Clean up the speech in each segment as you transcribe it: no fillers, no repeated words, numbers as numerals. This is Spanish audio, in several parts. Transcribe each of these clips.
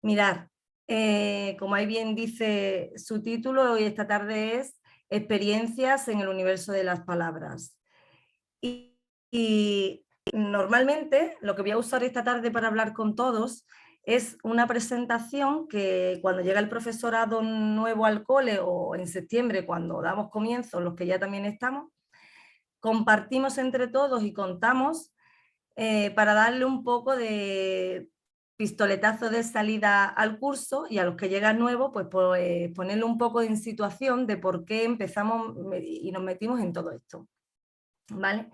Mirad, como ahí bien dice su título, hoy esta tarde es Experiencias en el universo de las palabras. Y normalmente lo que voy a usar esta tarde para hablar con todos es una presentación que cuando llega el profesorado nuevo al cole o en septiembre, cuando damos comienzo, los que ya también estamos, compartimos entre todos y contamos para darle un poco de pistoletazo de salida al curso y a los que llegan nuevos, pues ponerle un poco en situación de por qué empezamos y nos metimos en todo esto. ¿Vale?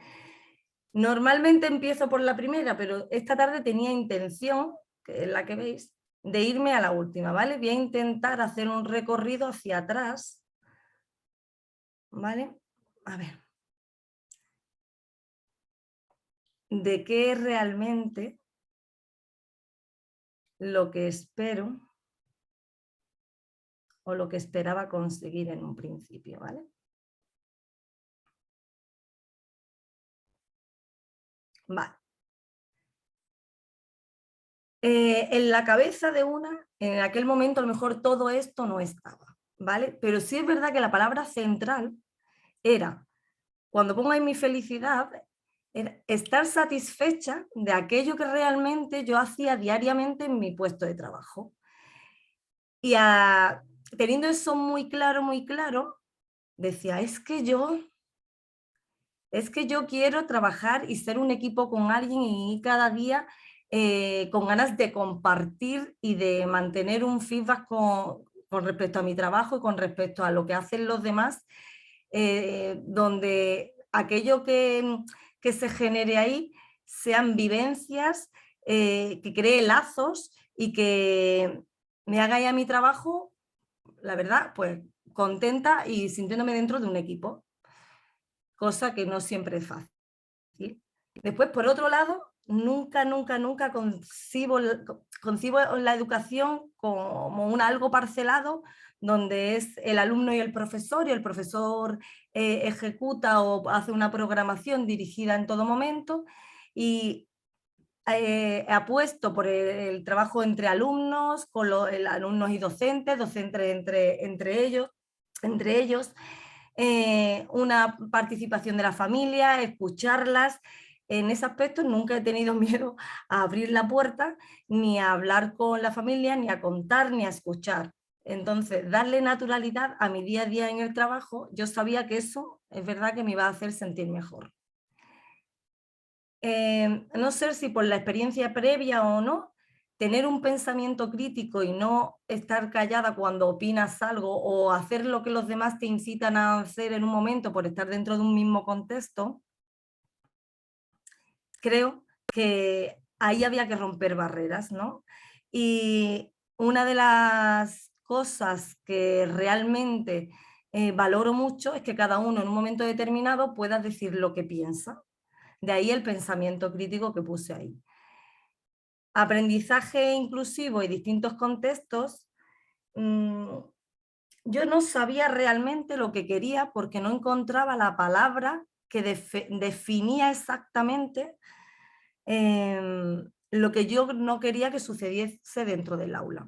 Normalmente empiezo por la primera, pero esta tarde tenía intención, que es la que veis, de irme a la última, ¿vale? Voy a intentar hacer un recorrido hacia atrás, ¿vale? A ver. De qué es realmente lo que espero o lo que esperaba conseguir en un principio, ¿vale? Vale. En la cabeza de una, en aquel momento a lo mejor todo esto no estaba, ¿vale? Pero sí es verdad que la palabra central era, cuando pongo ahí mi felicidad, era estar satisfecha de aquello que realmente yo hacía diariamente en mi puesto de trabajo. Y teniendo eso muy claro, decía, es que yo quiero trabajar y ser un equipo con alguien y cada día con ganas de compartir y de mantener un feedback con respecto a mi trabajo y con respecto a lo que hacen los demás, donde aquello que se genere ahí sean vivencias, que cree lazos y que me haga ya mi trabajo, la verdad, pues contenta y sintiéndome dentro de un equipo, cosa que no siempre es fácil. Después, por otro lado, nunca concibo la educación como algo parcelado, donde es el alumno y el el profesor ejecuta o hace una programación dirigida en todo momento y apuesto por el trabajo entre alumnos, con alumnos y docentes entre ellos, una participación de la familia, escucharlas. En ese aspecto nunca he tenido miedo a abrir la puerta, ni a hablar con la familia, ni a contar, ni a escuchar. Entonces, darle naturalidad a mi día a día en el trabajo, yo sabía que eso es verdad que me iba a hacer sentir mejor. No sé si por la experiencia previa o no, tener un pensamiento crítico y no estar callada cuando opinas algo o hacer lo que los demás te incitan a hacer en un momento por estar dentro de un mismo contexto, creo que ahí había que romper barreras, ¿no? Y una de las cosas que realmente valoro mucho es que cada uno en un momento determinado pueda decir lo que piensa. De ahí el pensamiento crítico que puse ahí. Aprendizaje inclusivo y distintos contextos, yo no sabía realmente lo que quería porque no encontraba la palabra que definía exactamente lo que yo no quería que sucediese dentro del aula.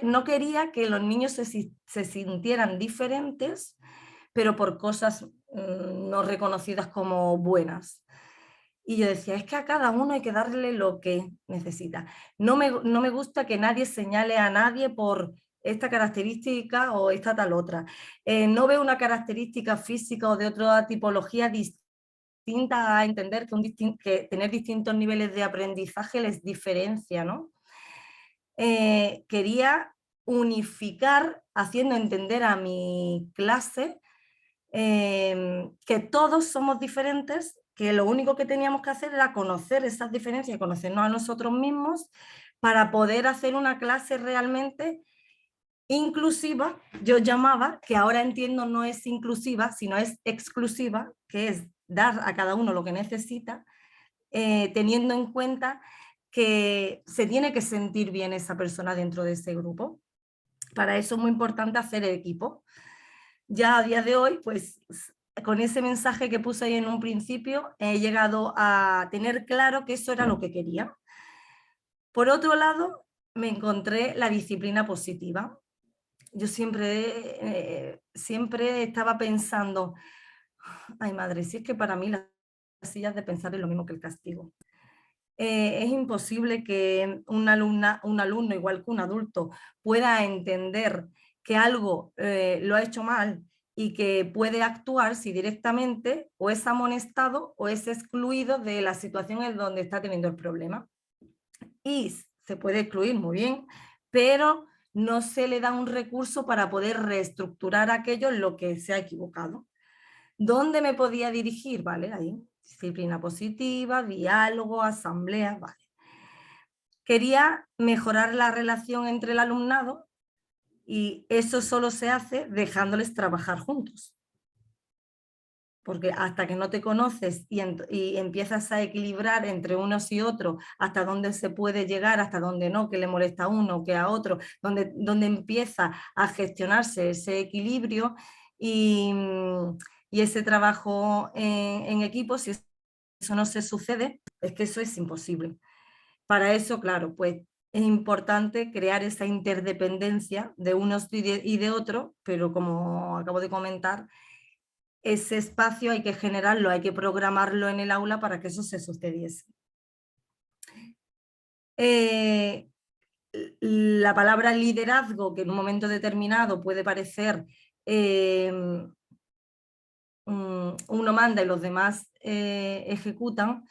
No quería que los niños se sintieran diferentes, pero por cosas no reconocidas como buenas. Y yo decía, es que a cada uno hay que darle lo que necesita. No me gusta que nadie señale a nadie por esta característica o esta tal otra. No veo una característica física o de otra tipología distinta a entender que tener distintos niveles de aprendizaje les diferencia, ¿no? Quería unificar, haciendo entender a mi clase que todos somos diferentes, que lo único que teníamos que hacer era conocer esas diferencias, conocernos a nosotros mismos para poder hacer una clase realmente inclusiva, yo llamaba, que ahora entiendo no es inclusiva, sino es exclusiva, que es dar a cada uno lo que necesita, teniendo en cuenta que se tiene que sentir bien esa persona dentro de ese grupo. Para eso es muy importante hacer equipo. Ya a día de hoy, pues con ese mensaje que puse ahí en un principio, he llegado a tener claro que eso era lo que quería. Por otro lado, me encontré la disciplina positiva. Yo siempre estaba pensando, ay madre, si es que para mí las sillas de pensar es lo mismo que el castigo. Es imposible que un alumno, igual que un adulto, pueda entender que algo lo ha hecho mal y que puede actuar si directamente o es amonestado o es excluido de la situación en donde está teniendo el problema. Y se puede excluir muy bien, pero no se le da un recurso para poder reestructurar aquello en lo que se ha equivocado. ¿Dónde me podía dirigir? Vale, ahí, disciplina positiva, diálogo, asamblea, vale. Quería mejorar la relación entre el alumnado y eso solo se hace dejándoles trabajar juntos. Porque hasta que no te conoces y empiezas a equilibrar entre unos y otros, hasta dónde se puede llegar, hasta dónde no, que le molesta a uno, que a otro, donde empieza a gestionarse ese equilibrio y ese trabajo en equipo, si eso no se sucede, es que eso es imposible. Para eso, claro, pues es importante crear esa interdependencia de unos y de otros, pero como acabo de comentar, ese espacio hay que generarlo, hay que programarlo en el aula para que eso se sucediese. La palabra liderazgo, que en un momento determinado puede parecer uno manda y los demás ejecutan,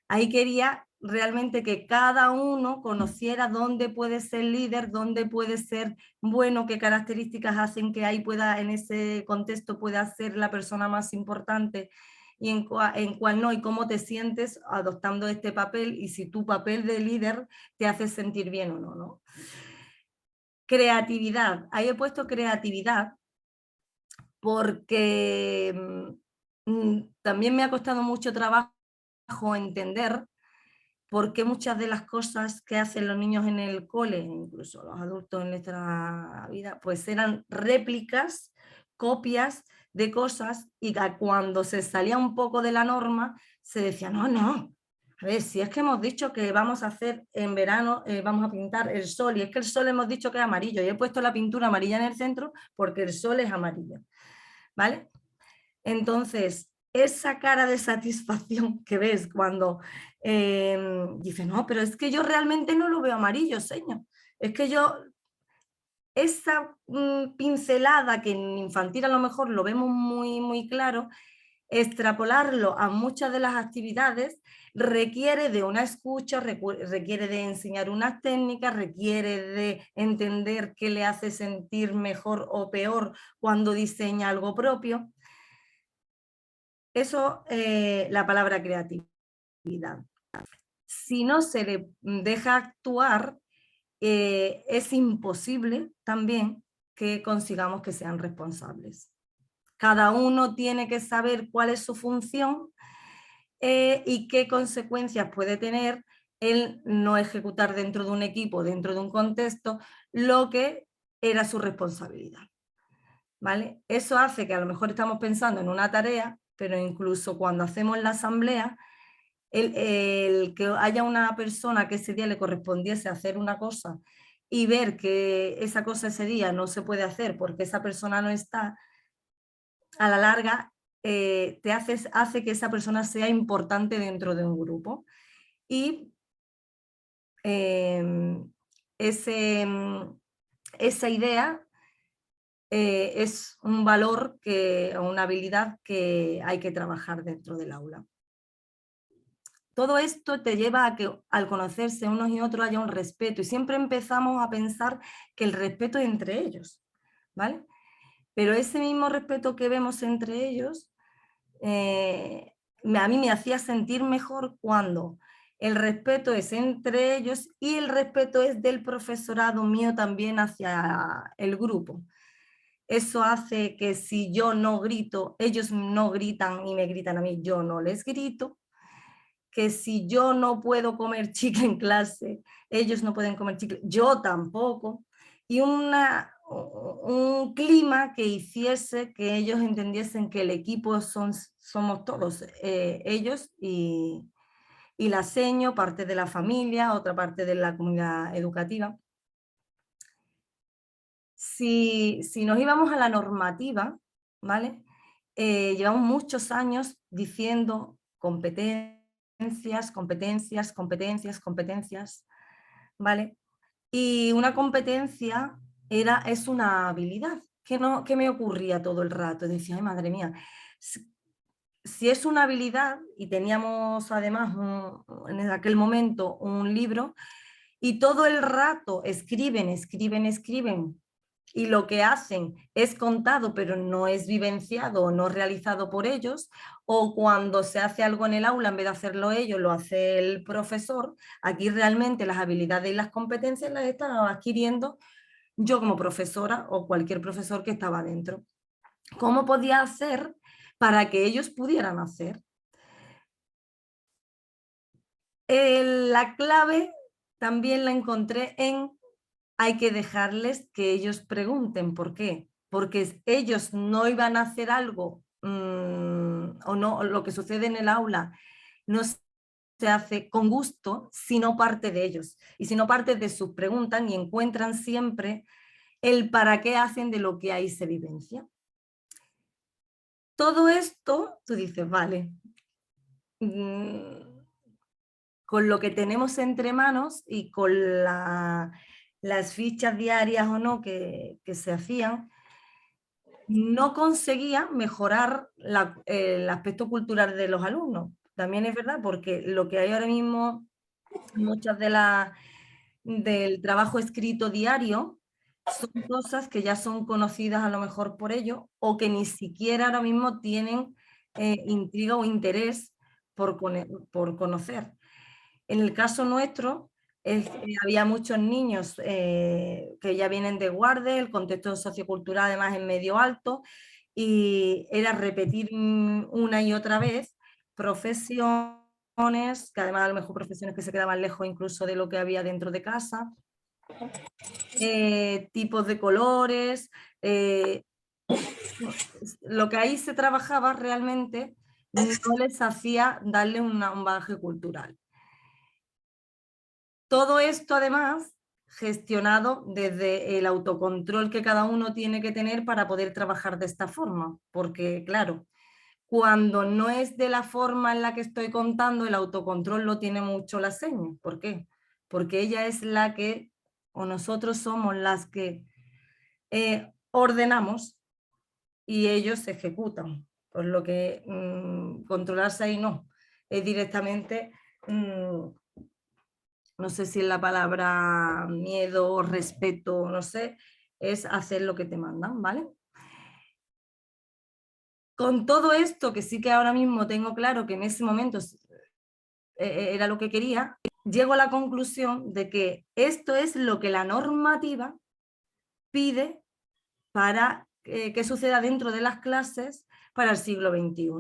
ahí quería realmente que cada uno conociera dónde puede ser líder, dónde puede ser bueno, qué características hacen que ahí pueda, en ese contexto pueda ser la persona más importante y en cuál no, y cómo te sientes adoptando este papel y si tu papel de líder te hace sentir bien o no, ¿no? Creatividad, ahí he puesto creatividad porque también me ha costado mucho trabajo entender por qué muchas de las cosas que hacen los niños en el cole, incluso los adultos en nuestra vida, pues eran réplicas, copias de cosas y que cuando se salía un poco de la norma se decía, no, no, a ver, si es que hemos dicho que vamos a hacer en verano, vamos a pintar el sol y es que el sol hemos dicho que es amarillo y he puesto la pintura amarilla en el centro porque el sol es amarillo, ¿vale? Entonces, esa cara de satisfacción que ves cuando dices, no, pero es que yo realmente no lo veo amarillo, señor. Es que yo, esa pincelada que en infantil a lo mejor lo vemos muy, muy claro, extrapolarlo a muchas de las actividades requiere de una escucha, requiere de enseñar unas técnicas, requiere de entender qué le hace sentir mejor o peor cuando diseña algo propio. Eso, la palabra creatividad. Si no se le deja actuar, es imposible también que consigamos que sean responsables. Cada uno tiene que saber cuál es su función y qué consecuencias puede tener el no ejecutar dentro de un equipo, dentro de un contexto, lo que era su responsabilidad. ¿Vale? Eso hace que a lo mejor estamos pensando en una tarea, pero incluso cuando hacemos la asamblea, el que haya una persona que ese día le correspondiese hacer una cosa y ver que esa cosa ese día no se puede hacer porque esa persona no está, a la larga hace que esa persona sea importante dentro de un grupo. Y esa idea es un valor, o una habilidad que hay que trabajar dentro del aula. Todo esto te lleva a que al conocerse unos y otros haya un respeto y siempre empezamos a pensar que el respeto es entre ellos, ¿vale? Pero ese mismo respeto que vemos entre ellos a mí me hacía sentir mejor cuando el respeto es entre ellos y el respeto es del profesorado mío también hacia el grupo. Eso hace que si yo no grito, ellos no gritan y me gritan a mí, yo no les grito. Que si yo no puedo comer chicle en clase, ellos no pueden comer chicle, yo tampoco. Y un clima que hiciese que ellos entendiesen que el equipo somos todos ellos y y la seño, parte de la familia, otra parte de la comunidad educativa. Si nos íbamos a la normativa, ¿vale? Llevamos muchos años diciendo competencias, competencias, competencias, competencias, ¿vale? Y una competencia es una habilidad. ¿Qué me ocurría todo el rato? Decía, ay, madre mía, si es una habilidad, y teníamos además en aquel momento un libro, y todo el rato escriben, escriben, escriben, y lo que hacen es contado, pero no es vivenciado o no realizado por ellos, o cuando se hace algo en el aula, en vez de hacerlo ellos, lo hace el profesor, aquí realmente las habilidades y las competencias las estaba adquiriendo yo como profesora o cualquier profesor que estaba dentro. ¿Cómo podía hacer para que ellos pudieran hacer? La clave también la encontré en hay que dejarles que ellos pregunten. ¿Por qué? Porque ellos no iban a hacer algo o no, lo que sucede en el aula no se hace con gusto si no parte de ellos y si no parte de sus preguntas y encuentran siempre el para qué hacen de lo que ahí se vivencia. Todo esto, tú dices, vale, con lo que tenemos entre manos y con las fichas diarias o no que se hacían, no conseguía mejorar el aspecto cultural de los alumnos. También es verdad, porque lo que hay ahora mismo, muchas del trabajo escrito diario, son cosas que ya son conocidas a lo mejor por ellos o que ni siquiera ahora mismo tienen intriga o interés por conocer. En el caso nuestro, había muchos niños que ya vienen de guardia, el contexto sociocultural además es medio alto, y era repetir una y otra vez profesiones, que además a lo mejor profesiones que se quedaban lejos incluso de lo que había dentro de casa, tipos de colores, lo que ahí se trabajaba realmente no les hacía darle un bagaje cultural. Todo esto además gestionado desde el autocontrol que cada uno tiene que tener para poder trabajar de esta forma, porque claro, cuando no es de la forma en la que estoy contando, el autocontrol lo tiene mucho la seño. ¿Por qué? Porque ella es la que, o nosotros somos las que ordenamos y ellos ejecutan, por lo que controlarse ahí no, es directamente... no sé si es la palabra miedo, respeto, no sé, es hacer lo que te mandan, ¿vale? Con todo esto, que sí que ahora mismo tengo claro que en ese momento era lo que quería, llego a la conclusión de que esto es lo que la normativa pide para que suceda dentro de las clases para el siglo XXI.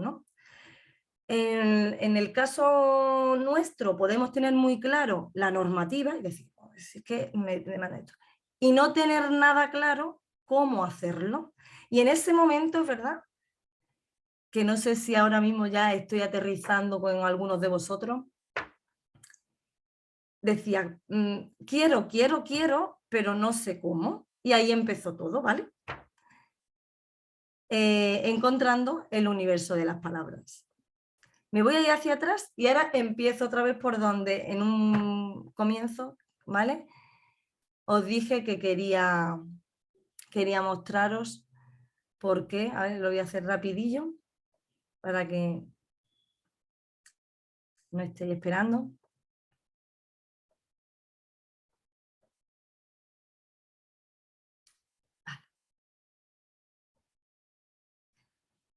En el caso nuestro podemos tener muy claro la normativa y decir, oh, es que me manda esto, y no tener nada claro cómo hacerlo. Y en ese momento es verdad que no sé si ahora mismo ya estoy aterrizando con algunos de vosotros, decía, quiero, pero no sé cómo. Y ahí empezó todo, ¿vale? Encontrando el universo de las palabras. Me voy a ir hacia atrás y ahora empiezo otra vez por donde en un comienzo, ¿vale? Os dije que quería mostraros por qué. A ver, lo voy a hacer rapidillo para que no estéis esperando.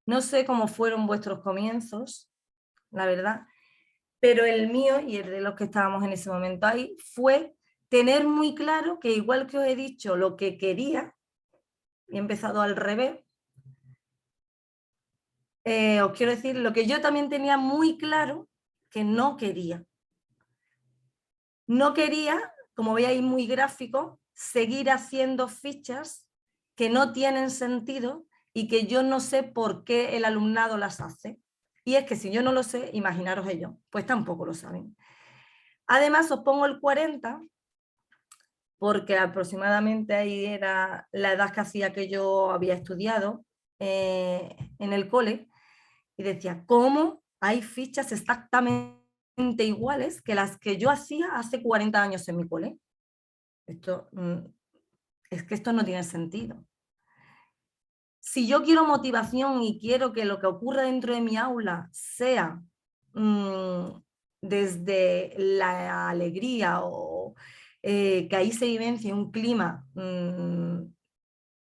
No sé cómo fueron vuestros comienzos, la verdad, pero el mío y el de los que estábamos en ese momento ahí fue tener muy claro que igual que os he dicho lo que quería, y he empezado al revés, os quiero decir lo que yo también tenía muy claro que no quería. No quería, como veis muy gráfico, seguir haciendo fichas que no tienen sentido y que yo no sé por qué el alumnado las hace. Y es que si yo no lo sé, imaginaros ellos, pues tampoco lo saben. Además, os pongo el 40, porque aproximadamente ahí era la edad que hacía que yo había estudiado en el cole, y decía, ¿cómo hay fichas exactamente iguales que las que yo hacía hace 40 años en mi cole? Esto, es que esto no tiene sentido. Si yo quiero motivación y quiero que lo que ocurra dentro de mi aula sea desde la alegría o que ahí se vivencie un clima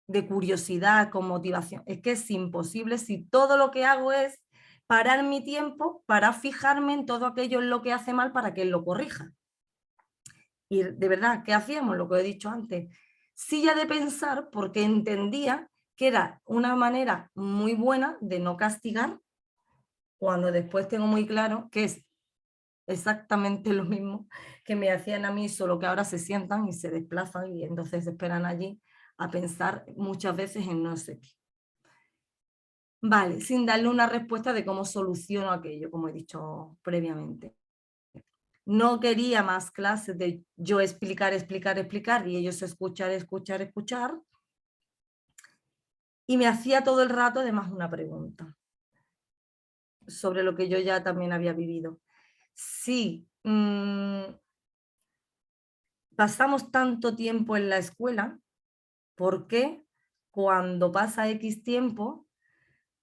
de curiosidad con motivación, es que es imposible si todo lo que hago es parar mi tiempo para fijarme en todo aquello en lo que hace mal para que él lo corrija. Y de verdad, ¿qué hacíamos? Lo que he dicho antes, silla de pensar, porque entendía que era una manera muy buena de no castigar, cuando después tengo muy claro que es exactamente lo mismo que me hacían a mí, solo que ahora se sientan y se desplazan y entonces esperan allí a pensar muchas veces en no sé qué. Vale, sin darle una respuesta de cómo soluciono aquello, como he dicho previamente. No quería más clases de yo explicar, explicar, explicar y ellos escuchar, escuchar, escuchar. Y me hacía todo el rato además una pregunta sobre lo que yo ya también había vivido. Si pasamos tanto tiempo en la escuela, ¿por qué cuando pasa X tiempo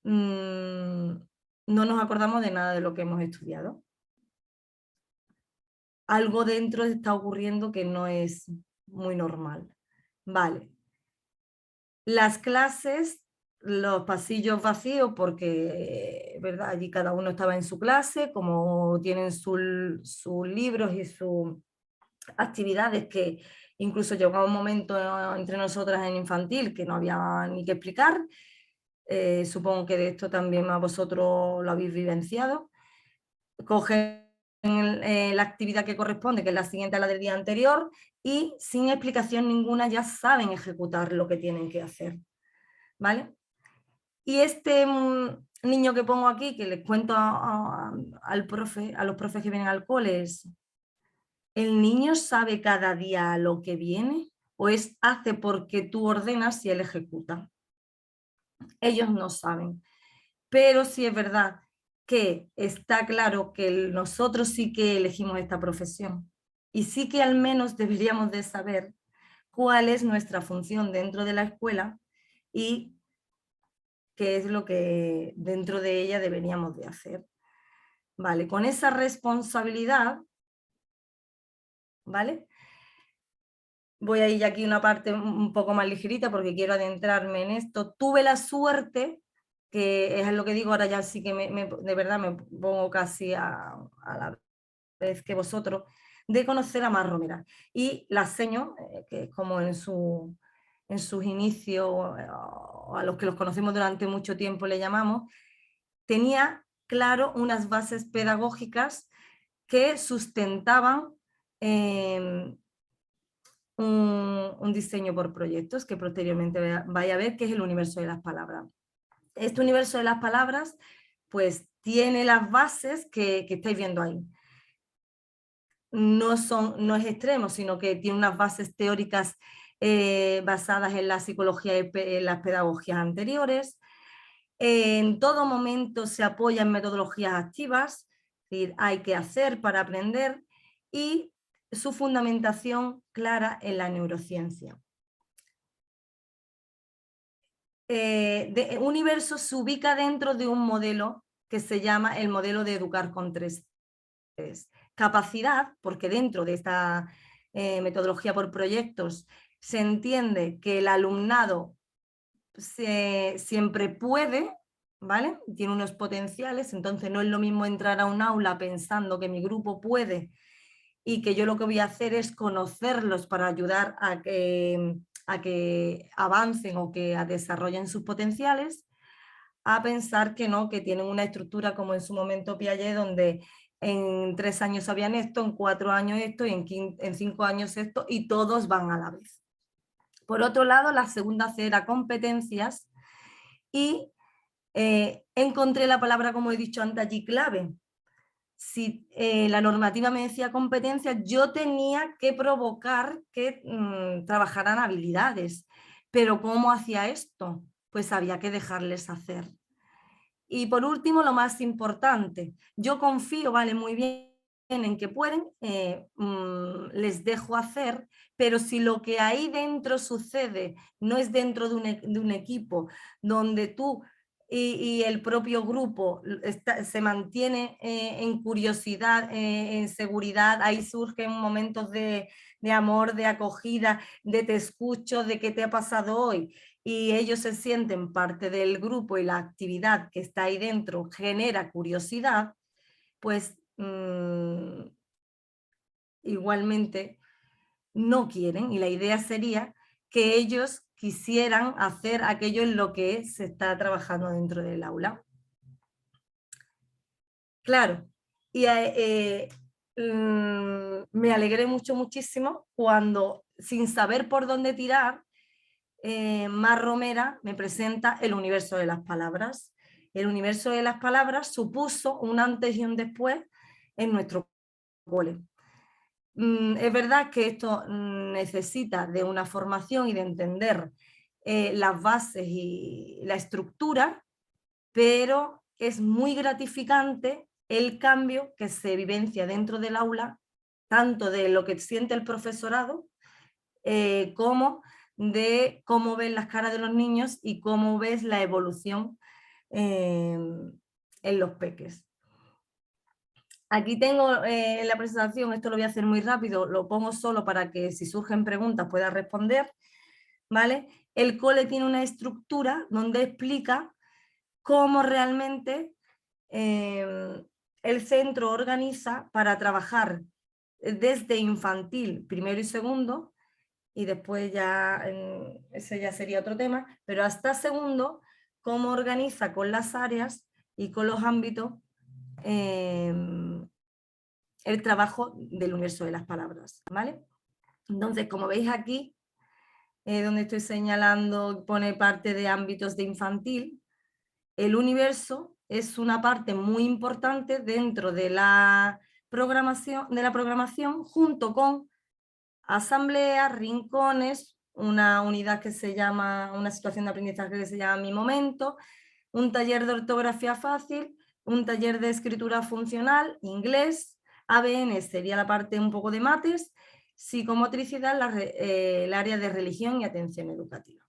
no nos acordamos de nada de lo que hemos estudiado? Algo dentro está ocurriendo que no es muy normal. Vale. Las clases, los pasillos vacíos, porque ¿verdad? Allí cada uno estaba en su clase, como tienen sus libros y sus actividades, que incluso llegaba un momento entre nosotras en infantil que no había ni que explicar. Supongo que de esto también a vosotros lo habéis vivenciado. Cogen la actividad que corresponde, que es la siguiente a la del día anterior, y sin explicación ninguna ya saben ejecutar lo que tienen que hacer. ¿Vale? Y este niño que pongo aquí, que les cuento al profe, a los profes que vienen al cole, es, ¿el niño sabe cada día lo que viene? ¿O es hace porque tú ordenas y él ejecuta? Ellos no saben. Pero sí es verdad que está claro que nosotros sí que elegimos esta profesión. Y sí que al menos deberíamos de saber cuál es nuestra función dentro de la escuela y qué es lo que dentro de ella deberíamos de hacer. Vale, con esa responsabilidad, ¿vale? Voy a ir aquí una parte un poco más ligerita porque quiero adentrarme en esto. Tuve la suerte, que es lo que digo, ahora ya sí que de verdad me pongo casi a la vez que vosotros, de conocer a Mar Romera. Y la Seño, que es como en sus inicios, a los que los conocemos durante mucho tiempo le llamamos, tenía claro unas bases pedagógicas que sustentaban un diseño por proyectos que posteriormente vaya a ver, que es el universo de las palabras. Este universo de las palabras pues tiene las bases que estáis viendo ahí. No es extremo, sino que tiene unas bases teóricas basadas en la psicología y en las pedagogías anteriores. En todo momento se apoya en metodologías activas, es decir, hay que hacer para aprender, y su fundamentación clara en la neurociencia. Universo se ubica dentro de un modelo que se llama el modelo de educar con 3Ps. Capacidad, porque dentro de esta metodología por proyectos se entiende que el alumnado siempre puede, ¿vale? Tiene unos potenciales, entonces no es lo mismo entrar a un aula pensando que mi grupo puede y que yo lo que voy a hacer es conocerlos para ayudar a que avancen o que desarrollen sus potenciales, a pensar que no, que tienen una estructura como en su momento Piaget, donde en 3 años sabían esto, en 4 años esto y en 5 años esto, y todos van a la vez. Por otro lado, la segunda C era competencias, y Encontré la palabra, como he dicho antes, allí clave. Si la normativa me decía competencias, yo tenía que provocar que trabajaran habilidades. Pero ¿cómo hacía esto? Pues había que dejarles hacer. Y por último, lo más importante, yo confío, vale, muy bien en que pueden, les dejo hacer, pero si lo que ahí dentro sucede no es dentro de un equipo donde tú y el propio grupo se mantiene en curiosidad, en seguridad, ahí surgen momentos de amor, de acogida, de te escucho, de qué te ha pasado hoy, y ellos se sienten parte del grupo y la actividad que está ahí dentro genera curiosidad, pues igualmente no quieren, y la idea sería que ellos quisieran hacer aquello en lo que se está trabajando dentro del aula. Claro, y me alegré muchísimo cuando, sin saber por dónde tirar, Mar Romera me presenta el universo de las palabras. El universo de las palabras supuso un antes y un después en nuestro cole. Es verdad que esto necesita de una formación y de entender las bases y la estructura, pero es muy gratificante el cambio que se vivencia dentro del aula, tanto de lo que siente el profesorado como de cómo ves las caras de los niños y cómo ves la evolución en los peques. Aquí tengo en la presentación, esto lo voy a hacer muy rápido, lo pongo solo para que si surgen preguntas pueda responder, ¿vale? El cole tiene una estructura donde explica cómo realmente el centro organiza para trabajar desde infantil, primero y segundo, y después ya, ese ya sería otro tema, pero hasta segundo, cómo organiza con las áreas y con los ámbitos el trabajo del universo de las palabras, ¿vale? Entonces, como veis aquí, donde estoy señalando, pone parte de ámbitos de infantil, el universo es una parte muy importante dentro de la programación junto con asambleas, rincones, una unidad que se llama, una situación de aprendizaje que se llama Mi Momento, un taller de ortografía fácil, un taller de escritura funcional, inglés, ABN sería la parte un poco de mates, psicomotricidad, el área de religión y atención educativa.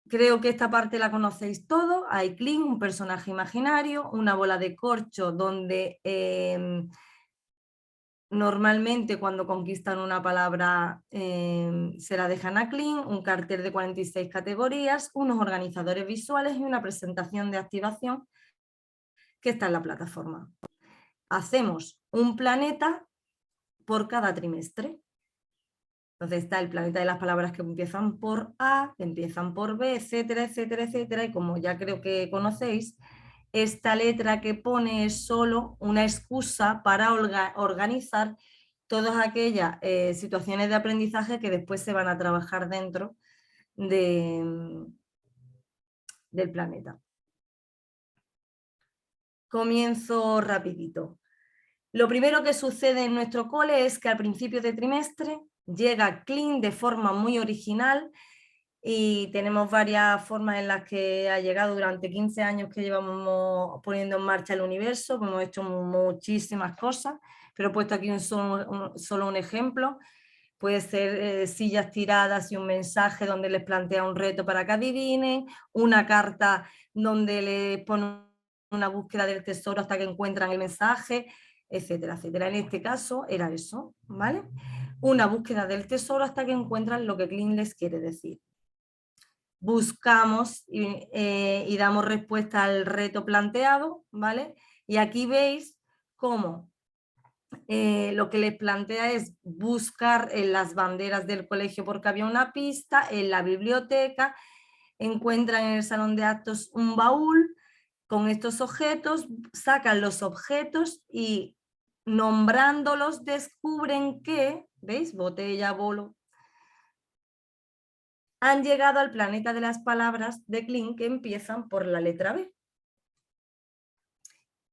Creo que esta parte la conocéis todo. Hay Kling, un personaje imaginario, una bola de corcho donde normalmente cuando conquistan una palabra se la dejan a Kling, un cartel de 46 categorías, unos organizadores visuales y una presentación de activación que está en la plataforma. Hacemos un planeta por cada trimestre. Entonces está el planeta de las palabras que empiezan por A, que empiezan por B, etcétera, etcétera, etcétera. Y como ya creo que conocéis, esta letra que pone es solo una excusa para organizar todas aquellas situaciones de aprendizaje que después se van a trabajar dentro del planeta. Comienzo rapidito. Lo primero que sucede en nuestro cole es que al principio de trimestre llega Kling de forma muy original y tenemos varias formas en las que ha llegado durante 15 años que llevamos poniendo en marcha el universo, hemos hecho muchísimas cosas, pero he puesto aquí solo un ejemplo. Puede ser sillas tiradas y un mensaje donde les plantea un reto para que adivinen, una carta donde les pone una búsqueda del tesoro hasta que encuentran el mensaje, etcétera, etcétera. En este caso era eso, ¿vale? Una búsqueda del tesoro hasta que encuentran lo que Kling les quiere decir. Buscamos y damos respuesta al reto planteado, ¿vale? Y aquí veis cómo lo que les plantea es buscar en las banderas del colegio porque había una pista, en la biblioteca, encuentran en el salón de actos un baúl con estos objetos, sacan los objetos y nombrándolos descubren que, ¿veis? Botella, bolo. han llegado al planeta de las palabras de Klein que empiezan por la letra B.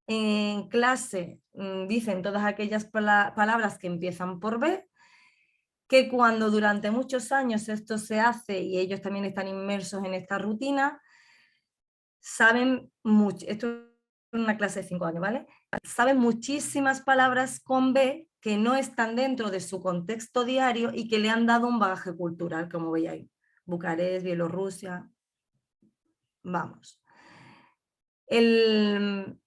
En clase dicen todas aquellas palabras que empiezan por B, que cuando durante muchos años esto se hace y ellos también están inmersos en esta rutina, saben mucho, esto es una clase de 5 años, ¿vale? Saben muchísimas palabras con B que no están dentro de su contexto diario y que le han dado un bagaje cultural, como veis ahí. Bucarest, Bielorrusia, vamos. El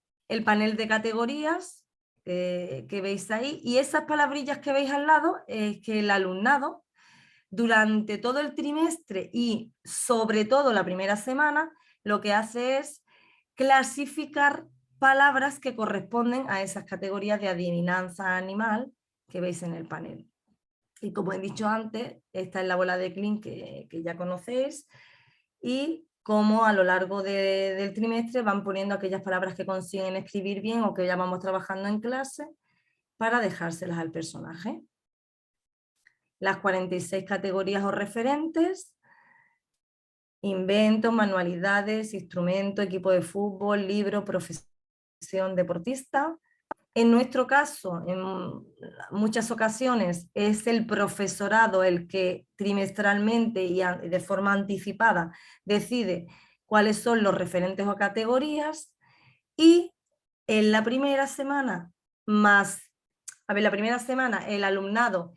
panel de categorías que veis ahí, y esas palabrillas que veis al lado es que el alumnado durante todo el trimestre y sobre todo la primera semana lo que hace es clasificar palabras que corresponden a esas categorías de adivinanza animal que veis en el panel. Y como he dicho antes, esta es la bola de Klein que ya conocéis, y cómo a lo largo del trimestre van poniendo aquellas palabras que consiguen escribir bien o que ya vamos trabajando en clase para dejárselas al personaje. Las 46 categorías o referentes: inventos, manualidades, instrumento, equipo de fútbol, libro, profesión, deportista. En nuestro caso, en muchas ocasiones, es el profesorado el que trimestralmente y de forma anticipada decide cuáles son los referentes o categorías, y en la primera semana la primera semana el alumnado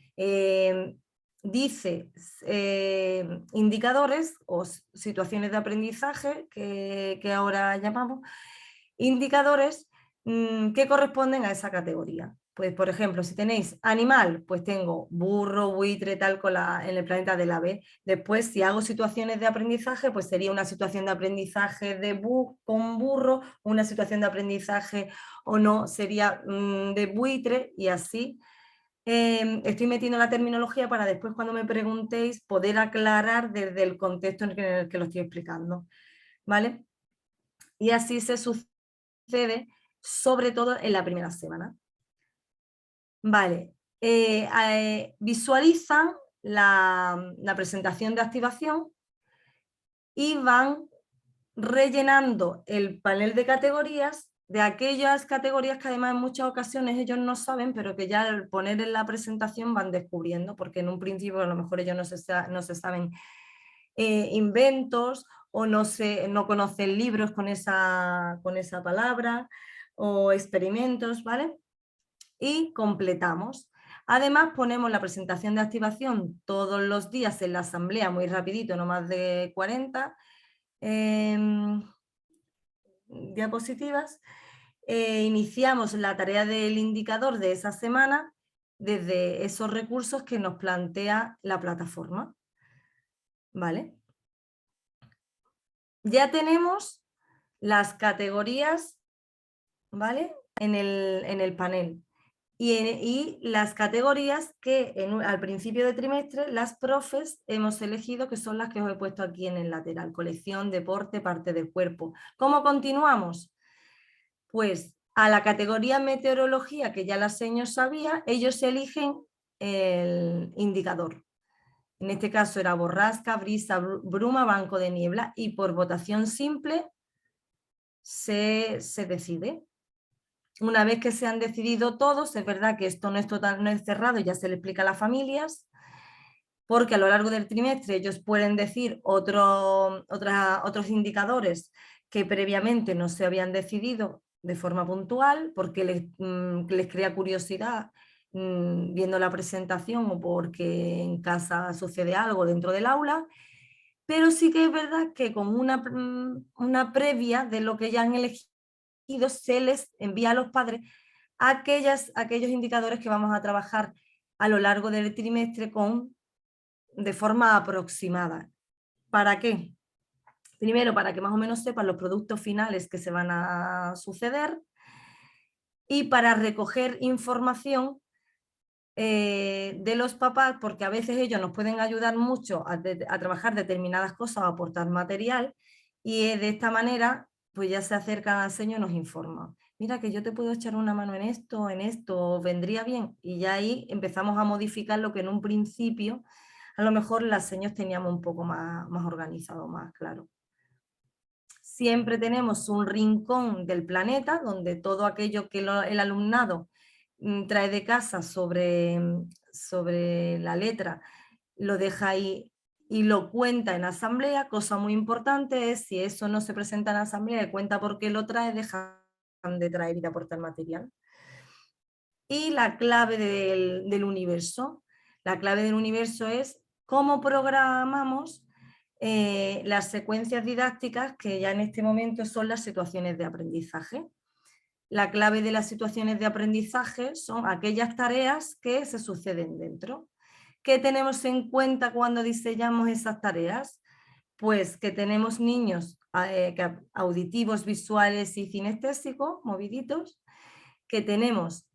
dice indicadores o situaciones de aprendizaje que ahora llamamos indicadores que corresponden a esa categoría. Pues, por ejemplo, si tenéis animal, pues tengo burro, buitre, tal, en el planeta del ave. Después, si hago situaciones de aprendizaje, pues sería una situación de aprendizaje con burro, una situación de aprendizaje o no, sería de buitre, y así. Estoy metiendo la terminología para después, cuando me preguntéis, poder aclarar desde el contexto en el que lo estoy explicando, ¿vale? Y así se sucede, sobre todo en la primera semana. Vale, visualizan la presentación de activación y van rellenando el panel de categorías de aquellas categorías que además en muchas ocasiones ellos no saben, pero que ya al poner en la presentación van descubriendo, porque en un principio a lo mejor ellos no se saben inventos o no conocen libros con esa palabra o experimentos, ¿vale? Y completamos. Además ponemos la presentación de activación todos los días en la asamblea, muy rapidito, no más de 40 diapositivas. Iniciamos la tarea del indicador de esa semana desde esos recursos que nos plantea la plataforma. ¿Vale? Ya tenemos las categorías, ¿vale? En el panel. Y las categorías que al principio de trimestre las profes hemos elegido, que son las que os he puesto aquí en el lateral: colección, deporte, parte del cuerpo. ¿Cómo continuamos? Pues a la categoría meteorología, que ya la señor sabía, ellos eligen el indicador. En este caso era borrasca, brisa, bruma, banco de niebla, y por votación simple se decide. Una vez que se han decidido todos, es verdad que esto no es cerrado, ya se le explica a las familias, porque a lo largo del trimestre ellos pueden decir otros indicadores que previamente no se habían decidido de forma puntual, porque les crea curiosidad viendo la presentación o porque en casa sucede algo dentro del aula. Pero sí que es verdad que con una previa de lo que ya han elegido, se les envía a los padres aquellos indicadores que vamos a trabajar a lo largo del trimestre de forma aproximada. ¿Para qué? Primero, para que más o menos sepan los productos finales que se van a suceder, y para recoger información de los papás, porque a veces ellos nos pueden ayudar mucho a trabajar determinadas cosas, a aportar material, y de esta manera pues ya se acercan al señor y nos informan: mira, que yo te puedo echar una mano en esto, vendría bien. Y ya ahí empezamos a modificar lo que en un principio a lo mejor las señas teníamos un poco más organizado, más claro. Siempre tenemos un rincón del planeta donde todo aquello que el alumnado trae de casa sobre la letra lo deja ahí y lo cuenta en asamblea. Cosa muy importante es, si eso no se presenta en asamblea y cuenta por qué lo trae, dejan de traer y de aportar material. Y la clave del universo. La clave del universo es cómo programamos las secuencias didácticas, que ya en este momento son las situaciones de aprendizaje. La clave de las situaciones de aprendizaje son aquellas tareas que se suceden dentro. ¿Qué tenemos en cuenta cuando diseñamos esas tareas? Pues que tenemos niños auditivos, visuales y cinestésicos, moviditos, que tenemos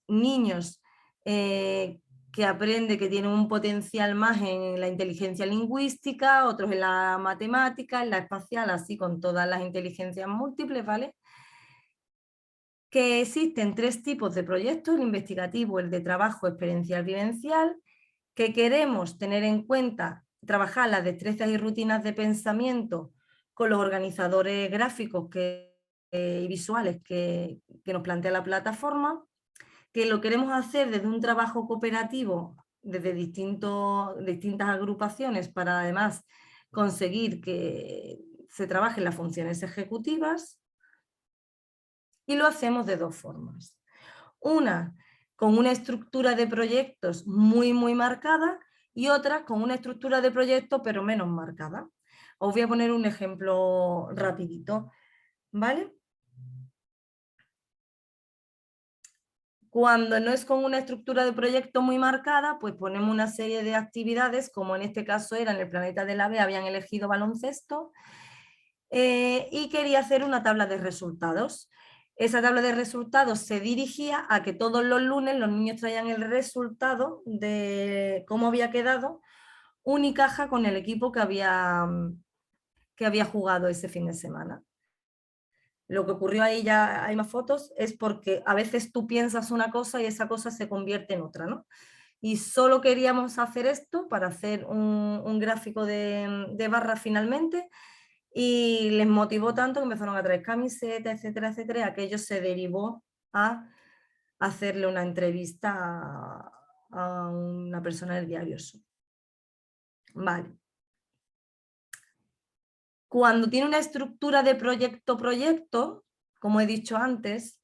niños que aprenden, que tienen un potencial más en la inteligencia lingüística, otros en la matemática, en la espacial, así con todas las inteligencias múltiples, ¿vale? Que existen 3 tipos de proyectos: el investigativo, el de trabajo experiencial vivencial, que queremos tener en cuenta, trabajar las destrezas y rutinas de pensamiento con los organizadores gráficos y visuales que nos plantea la plataforma, que lo queremos hacer desde un trabajo cooperativo, desde distintas agrupaciones, para además conseguir que se trabajen las funciones ejecutivas, y lo hacemos de 2 formas. Una, con una estructura de proyectos muy marcada, y otra con una estructura de proyectos pero menos marcada. Os voy a poner un ejemplo rapidito, ¿vale? Cuando no es con una estructura de proyecto muy marcada, pues ponemos una serie de actividades, como en este caso era en el Planeta del Ave, habían elegido baloncesto, y quería hacer una tabla de resultados. Esa tabla de resultados se dirigía a que todos los lunes los niños traían el resultado de cómo había quedado Unicaja con el equipo que había jugado ese fin de semana. Lo que ocurrió ahí, ya hay más fotos, es porque a veces tú piensas una cosa y esa cosa se convierte en otra, ¿no? Y solo queríamos hacer esto para hacer un gráfico de barras finalmente, y les motivó tanto que empezaron a traer camisetas, etcétera, etcétera, y aquello se derivó a hacerle una entrevista a una persona del diario Sur. Vale. Cuando tiene una estructura de proyecto, como he dicho antes,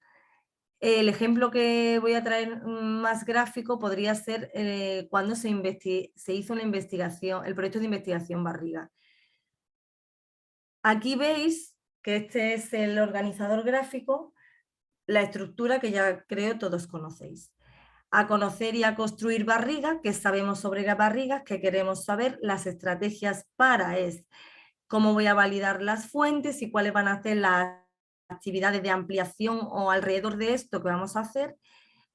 el ejemplo que voy a traer más gráfico podría ser cuando se hizo una investigación, el proyecto de investigación Barriga. Aquí veis que este es el organizador gráfico, la estructura que ya creo todos conocéis. A conocer y a construir barriga, que sabemos sobre las barrigas, que queremos saber las estrategias para es cómo voy a validar las fuentes y cuáles van a ser las actividades de ampliación o alrededor de esto que vamos a hacer.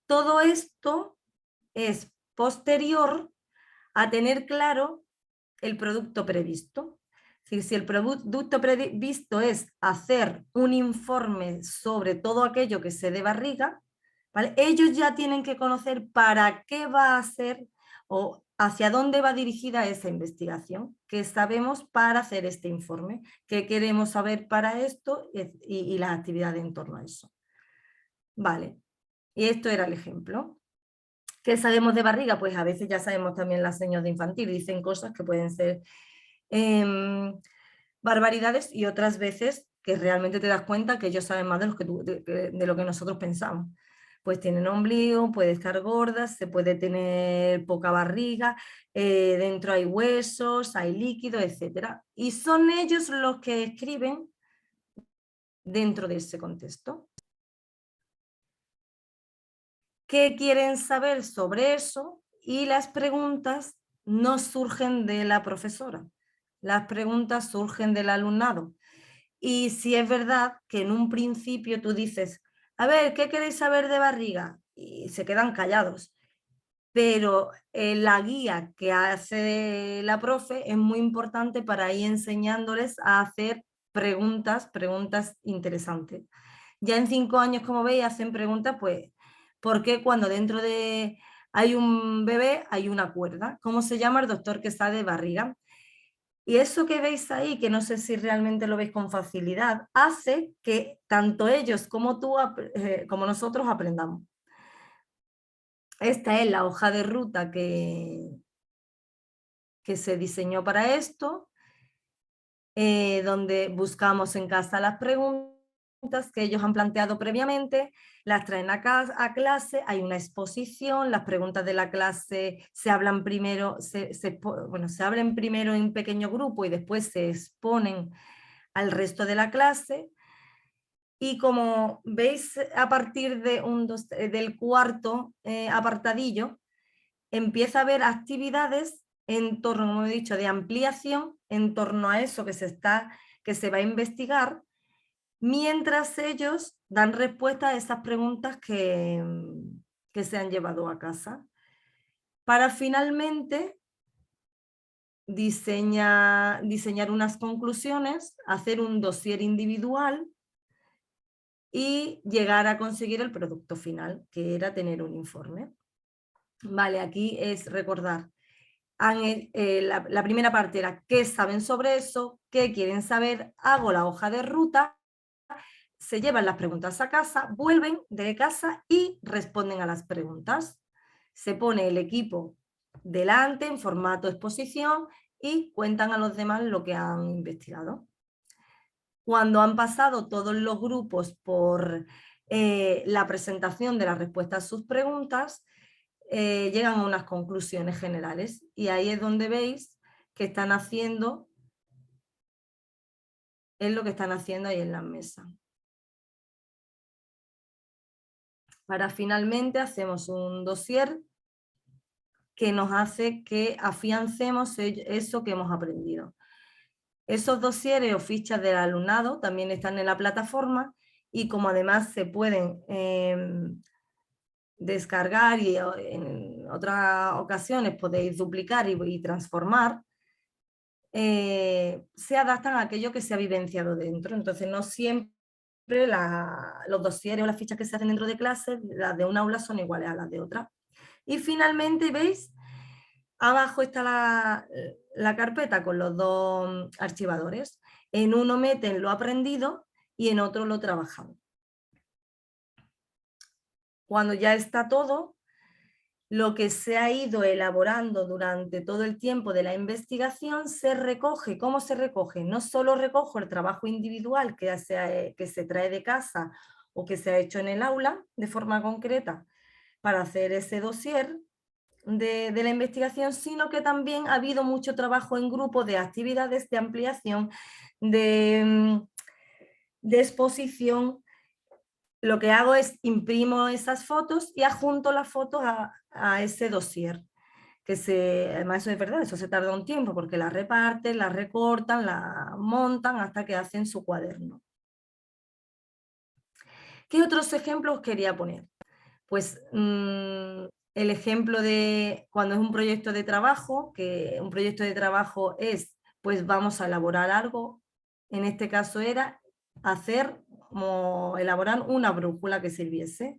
Todo esto es posterior a tener claro el producto previsto. Es decir, si el producto previsto es hacer un informe sobre todo aquello que sé de barriga, ¿vale? Ellos ya tienen que conocer para qué va a ser o hacia dónde va dirigida esa investigación, qué sabemos para hacer este informe, qué queremos saber para esto y las actividades en torno a eso. Vale, y esto era el ejemplo. ¿Qué sabemos de barriga? Pues a veces ya sabemos también las señas de infantil, dicen cosas que pueden ser barbaridades, y otras veces que realmente te das cuenta que ellos saben más de lo que nosotros pensamos. Pues tienen ombligo, puede estar gorda, se puede tener poca barriga, dentro hay huesos, hay líquido, etc. Y son ellos los que escriben dentro de ese contexto. ¿Qué quieren saber sobre eso? Y las preguntas no surgen de la profesora, las preguntas surgen del alumnado. Y si es verdad que en un principio tú dices, a ver, ¿qué queréis saber de barriga? Y se quedan callados. Pero la guía que hace la profe es muy importante para ir enseñándoles a hacer preguntas interesantes. Ya en 5 años, como veis, hacen preguntas, pues, ¿por qué cuando dentro de Hay un bebé, hay una cuerda. ¿Cómo se llama el doctor que está de barriga? Y eso que veis ahí, que no sé si realmente lo veis con facilidad, hace que tanto ellos como tú, como nosotros aprendamos. Esta es la hoja de ruta que se diseñó para esto, donde buscamos en casa las preguntas que ellos han planteado previamente, las traen a clase, hay una exposición, las preguntas de la clase se hablan primero, se abren primero en pequeño grupo y después se exponen al resto de la clase. Y como veis, a partir de del cuarto apartadillo, empieza a haber actividades en torno, como he dicho, de ampliación en torno a eso que se va a investigar, mientras ellos dan respuesta a esas preguntas que se han llevado a casa. Para finalmente diseñar unas conclusiones, hacer un dossier individual y llegar a conseguir el producto final, que era tener un informe. Vale, aquí es recordar. La primera parte era qué saben sobre eso, qué quieren saber, hago la hoja de ruta, se llevan las preguntas a casa, vuelven de casa y responden a las preguntas. Se pone el equipo delante en formato exposición y cuentan a los demás lo que han investigado. Cuando han pasado todos los grupos por la presentación de la respuesta a sus preguntas, llegan a unas conclusiones generales y ahí es donde veis que están haciendo, es lo que están haciendo ahí en la mesa. Para finalmente hacemos un dossier que nos hace que afiancemos eso que hemos aprendido. Esos dosieres o fichas del alumnado también están en la plataforma y como además se pueden descargar y en otras ocasiones podéis duplicar y transformar, se adaptan a aquello que se ha vivenciado dentro. Entonces no siempre los dosieres o las fichas que se hacen dentro de clases, las de un aula son iguales a las de otra. Y finalmente, ¿veis? Abajo está la carpeta con los dos archivadores. En uno meten lo aprendido y en otro lo trabajado. Cuando ya está todo, lo que se ha ido elaborando durante todo el tiempo de la investigación se recoge. ¿Cómo se recoge? No solo recojo el trabajo individual que se trae de casa o que se ha hecho en el aula de forma concreta para hacer ese dossier de la investigación, sino que también ha habido mucho trabajo en grupo de actividades de ampliación, de exposición. Lo que hago es imprimo esas fotos y adjunto las fotos a ese dossier. Además eso es verdad, eso se tarda un tiempo porque las reparten, las recortan, las montan hasta que hacen su cuaderno. ¿Qué otros ejemplos quería poner? Pues el ejemplo de cuando es un proyecto de trabajo, que un proyecto de trabajo es, pues vamos a elaborar algo, en este caso era elaborar una brújula que sirviese.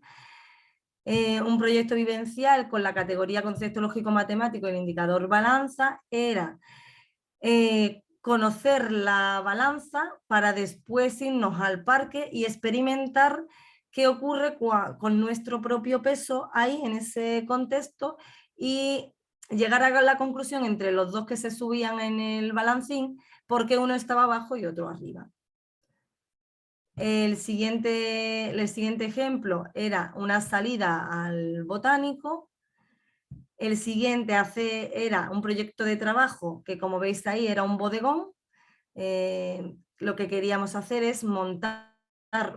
Un proyecto vivencial con la categoría concepto lógico matemático, el indicador balanza, era conocer la balanza para después irnos al parque y experimentar qué ocurre con nuestro propio peso ahí en ese contexto y llegar a la conclusión entre los dos que se subían en el balancín, porque uno estaba abajo y otro arriba. El siguiente ejemplo era una salida al botánico. El siguiente era un proyecto de trabajo que, como veis ahí, era un bodegón. Lo que queríamos hacer es montar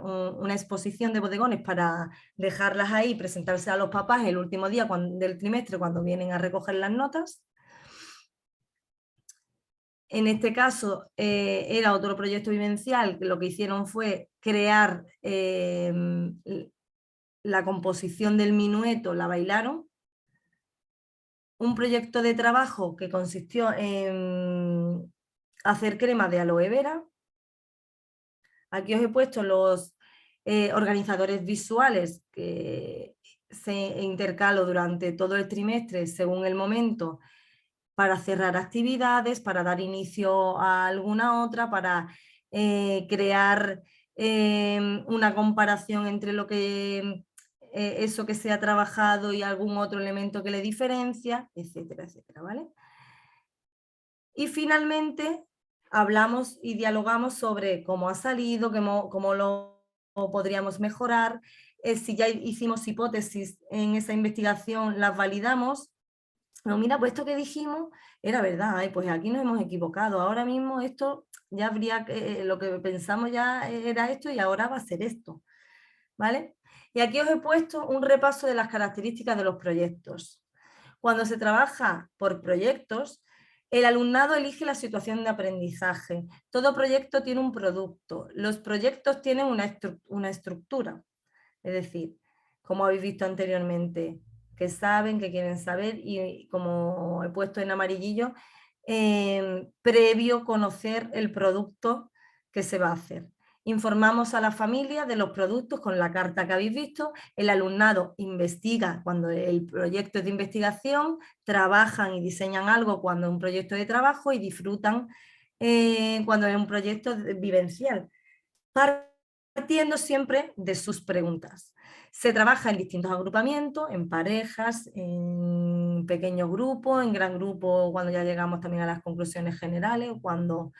una exposición de bodegones para dejarlas ahí, presentarse a los papás el último día del trimestre cuando vienen a recoger las notas. En este caso era otro proyecto vivencial, que lo que hicieron fue crear la composición del minueto, la bailaron. Un proyecto de trabajo que consistió en hacer crema de aloe vera. Aquí os he puesto los organizadores visuales que se intercalo durante todo el trimestre según el momento para cerrar actividades, para dar inicio a alguna otra, para crear una comparación entre lo que eso que se ha trabajado y algún otro elemento que le diferencia, etcétera, etcétera, ¿vale? Y finalmente hablamos y dialogamos sobre cómo ha salido, cómo lo podríamos mejorar, si ya hicimos hipótesis en esa investigación, las validamos. No, mira, pues esto que dijimos era verdad, pues aquí nos hemos equivocado, ahora mismo esto ya habría, lo que pensamos ya era esto y ahora va a ser esto, ¿vale? Y aquí os he puesto un repaso de las características de los proyectos. Cuando se trabaja por proyectos, el alumnado elige la situación de aprendizaje. Todo proyecto tiene un producto. Los proyectos tienen una estructura. Es decir, como habéis visto anteriormente, que saben, que quieren saber y como he puesto en amarillillo, previo conocer el producto que se va a hacer. Informamos a la familia de los productos con la carta que habéis visto. El alumnado investiga cuando el proyecto es de investigación, trabajan y diseñan algo cuando es un proyecto de trabajo y disfrutan cuando es un proyecto vivencial, partiendo siempre de sus preguntas. Se trabaja en distintos agrupamientos, en parejas, en pequeños grupos, en gran grupo cuando ya llegamos también a las conclusiones generales, cuando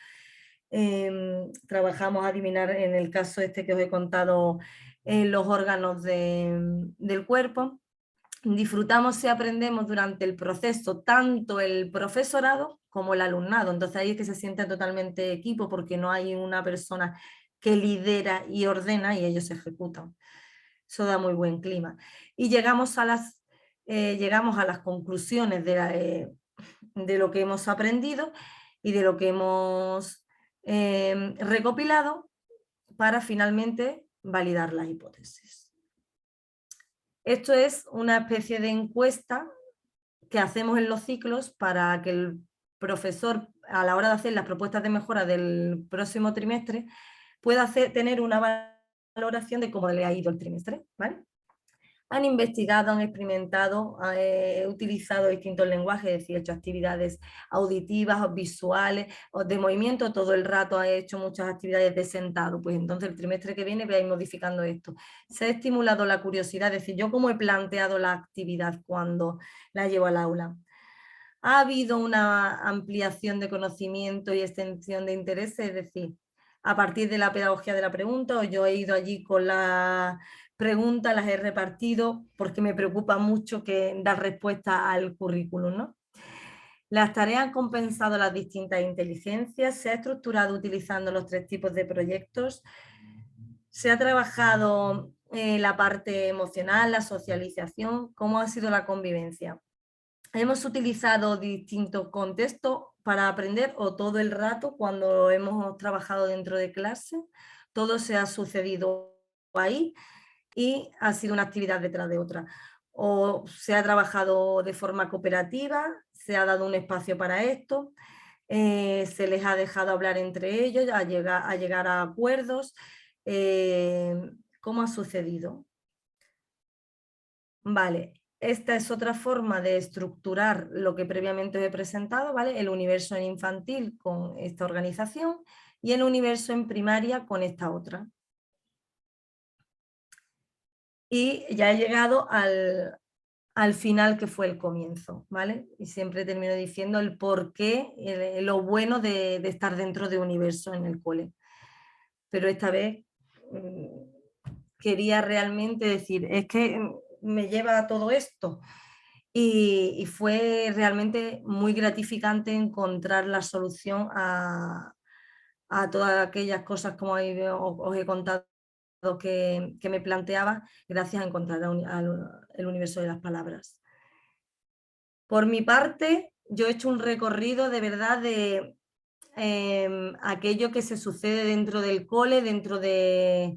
trabajamos a adivinar, en el caso este que os he contado, los órganos del cuerpo. Disfrutamos y aprendemos durante el proceso tanto el profesorado como el alumnado. Entonces ahí es que se siente totalmente equipo porque no hay una persona que lidera y ordena y ellos ejecutan. Eso da muy buen clima. Y llegamos a las conclusiones de lo que hemos aprendido y de lo que hemos recopilado para finalmente validar las hipótesis. Esto es una especie de encuesta que hacemos en los ciclos para que el profesor, a la hora de hacer las propuestas de mejora del próximo trimestre, pueda tener una valoración de cómo le ha ido el trimestre, ¿vale? Han investigado, han experimentado, utilizado distintos lenguajes, es decir, hecho actividades auditivas, o visuales, o de movimiento, todo el rato ha hecho muchas actividades de sentado, pues entonces el trimestre que viene voy a ir modificando esto. Se ha estimulado la curiosidad, es decir, yo cómo he planteado la actividad cuando la llevo al aula. Ha habido una ampliación de conocimiento y extensión de interés, es decir, a partir de la pedagogía de la pregunta, o yo he ido allí con la preguntas, las he repartido porque me preocupa mucho dar respuesta al currículum, ¿no? Las tareas han compensado las distintas inteligencias, se ha estructurado utilizando los 3 tipos de proyectos, se ha trabajado la parte emocional, la socialización, cómo ha sido la convivencia. Hemos utilizado distintos contextos para aprender o todo el rato cuando hemos trabajado dentro de clase, todo se ha sucedido ahí y ha sido una actividad detrás de otra. O se ha trabajado de forma cooperativa, se ha dado un espacio para esto, se les ha dejado hablar entre ellos, a llegar a acuerdos. ¿Cómo ha sucedido? Vale, esta es otra forma de estructurar lo que previamente os he presentado, ¿vale? El universo en infantil con esta organización y el universo en primaria con esta otra. Y ya he llegado al final, que fue el comienzo, ¿vale? Y siempre termino diciendo el porqué, lo bueno de estar dentro de universo en el cole. Pero esta vez quería realmente decir, es que me lleva a todo esto. Y fue realmente muy gratificante encontrar la solución a todas aquellas cosas, como os he contado, que me planteaba, gracias a encontrar el universo de las palabras. Por mi parte, yo he hecho un recorrido de verdad de aquello que se sucede dentro del cole, dentro de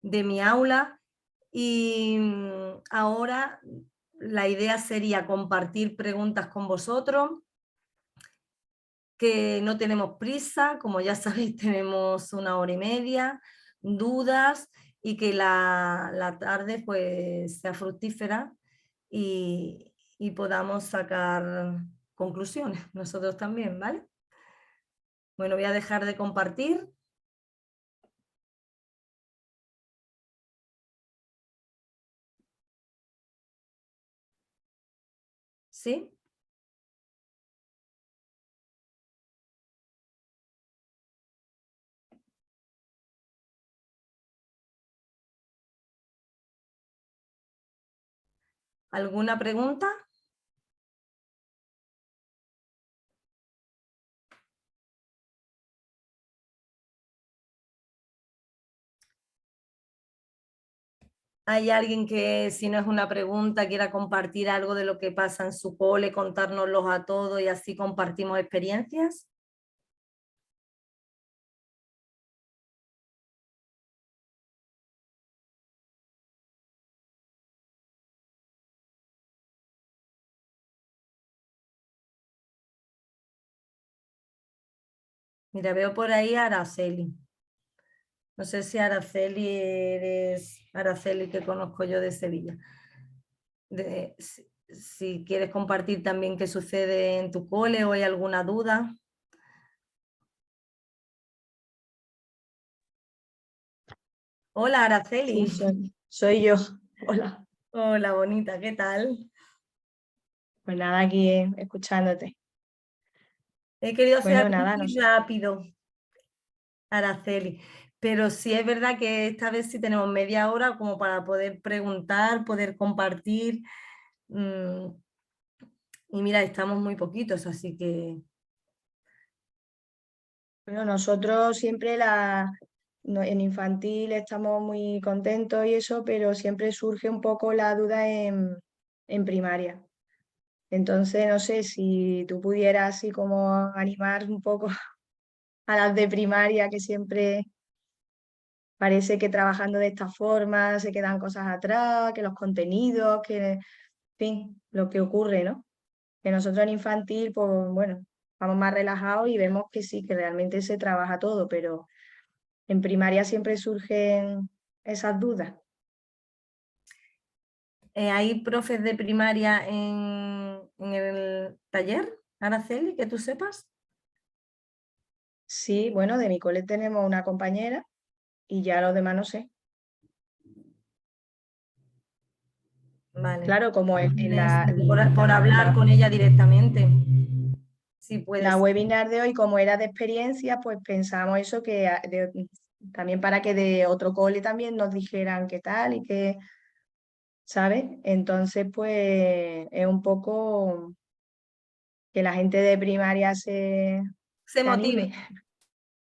mi aula, y ahora la idea sería compartir preguntas con vosotros, que no tenemos prisa, como ya sabéis tenemos 1 hora y media, dudas y que la tarde pues sea fructífera y podamos sacar conclusiones nosotros también, ¿vale? Bueno, voy a dejar de compartir. ¿Sí? ¿Alguna pregunta? ¿Hay alguien que, si no es una pregunta, quiera compartir algo de lo que pasa en su cole, contárnoslos a todos y así compartimos experiencias? Mira, veo por ahí a Araceli. No sé si Araceli eres Araceli que conozco yo de Sevilla. Si quieres compartir también qué sucede en tu cole o hay alguna duda. Hola, Araceli. Sí, soy yo. Hola. Hola, bonita, ¿qué tal? Pues nada, aquí escuchándote. He querido hacer Bueno, algo nada, muy rápido, Araceli, pero sí es verdad que esta vez sí tenemos media hora como para poder preguntar, poder compartir. Y mira, estamos muy poquitos, así que bueno, nosotros siempre en infantil estamos muy contentos y eso, pero siempre surge un poco la duda en primaria. Entonces, no sé si tú pudieras así como animar un poco a las de primaria, que siempre parece que trabajando de esta forma se quedan cosas atrás, que los contenidos, que, en fin, lo que ocurre, ¿no? Que nosotros en infantil, pues bueno, vamos más relajados y vemos que sí, que realmente se trabaja todo, pero en primaria siempre surgen esas dudas. ¿hay profes de primaria en el taller, Araceli, que tú sepas? Sí, bueno, de mi cole tenemos una compañera y ya los demás no sé. Vale. Claro, como en Por hablar con ella directamente. Sí, puede la ser. webinar de hoy, como era de experiencia, pues pensamos eso que también para que de otro cole también nos dijeran qué tal y qué, ¿sabes? Entonces, pues es un poco que la gente de primaria Se se motive. anime.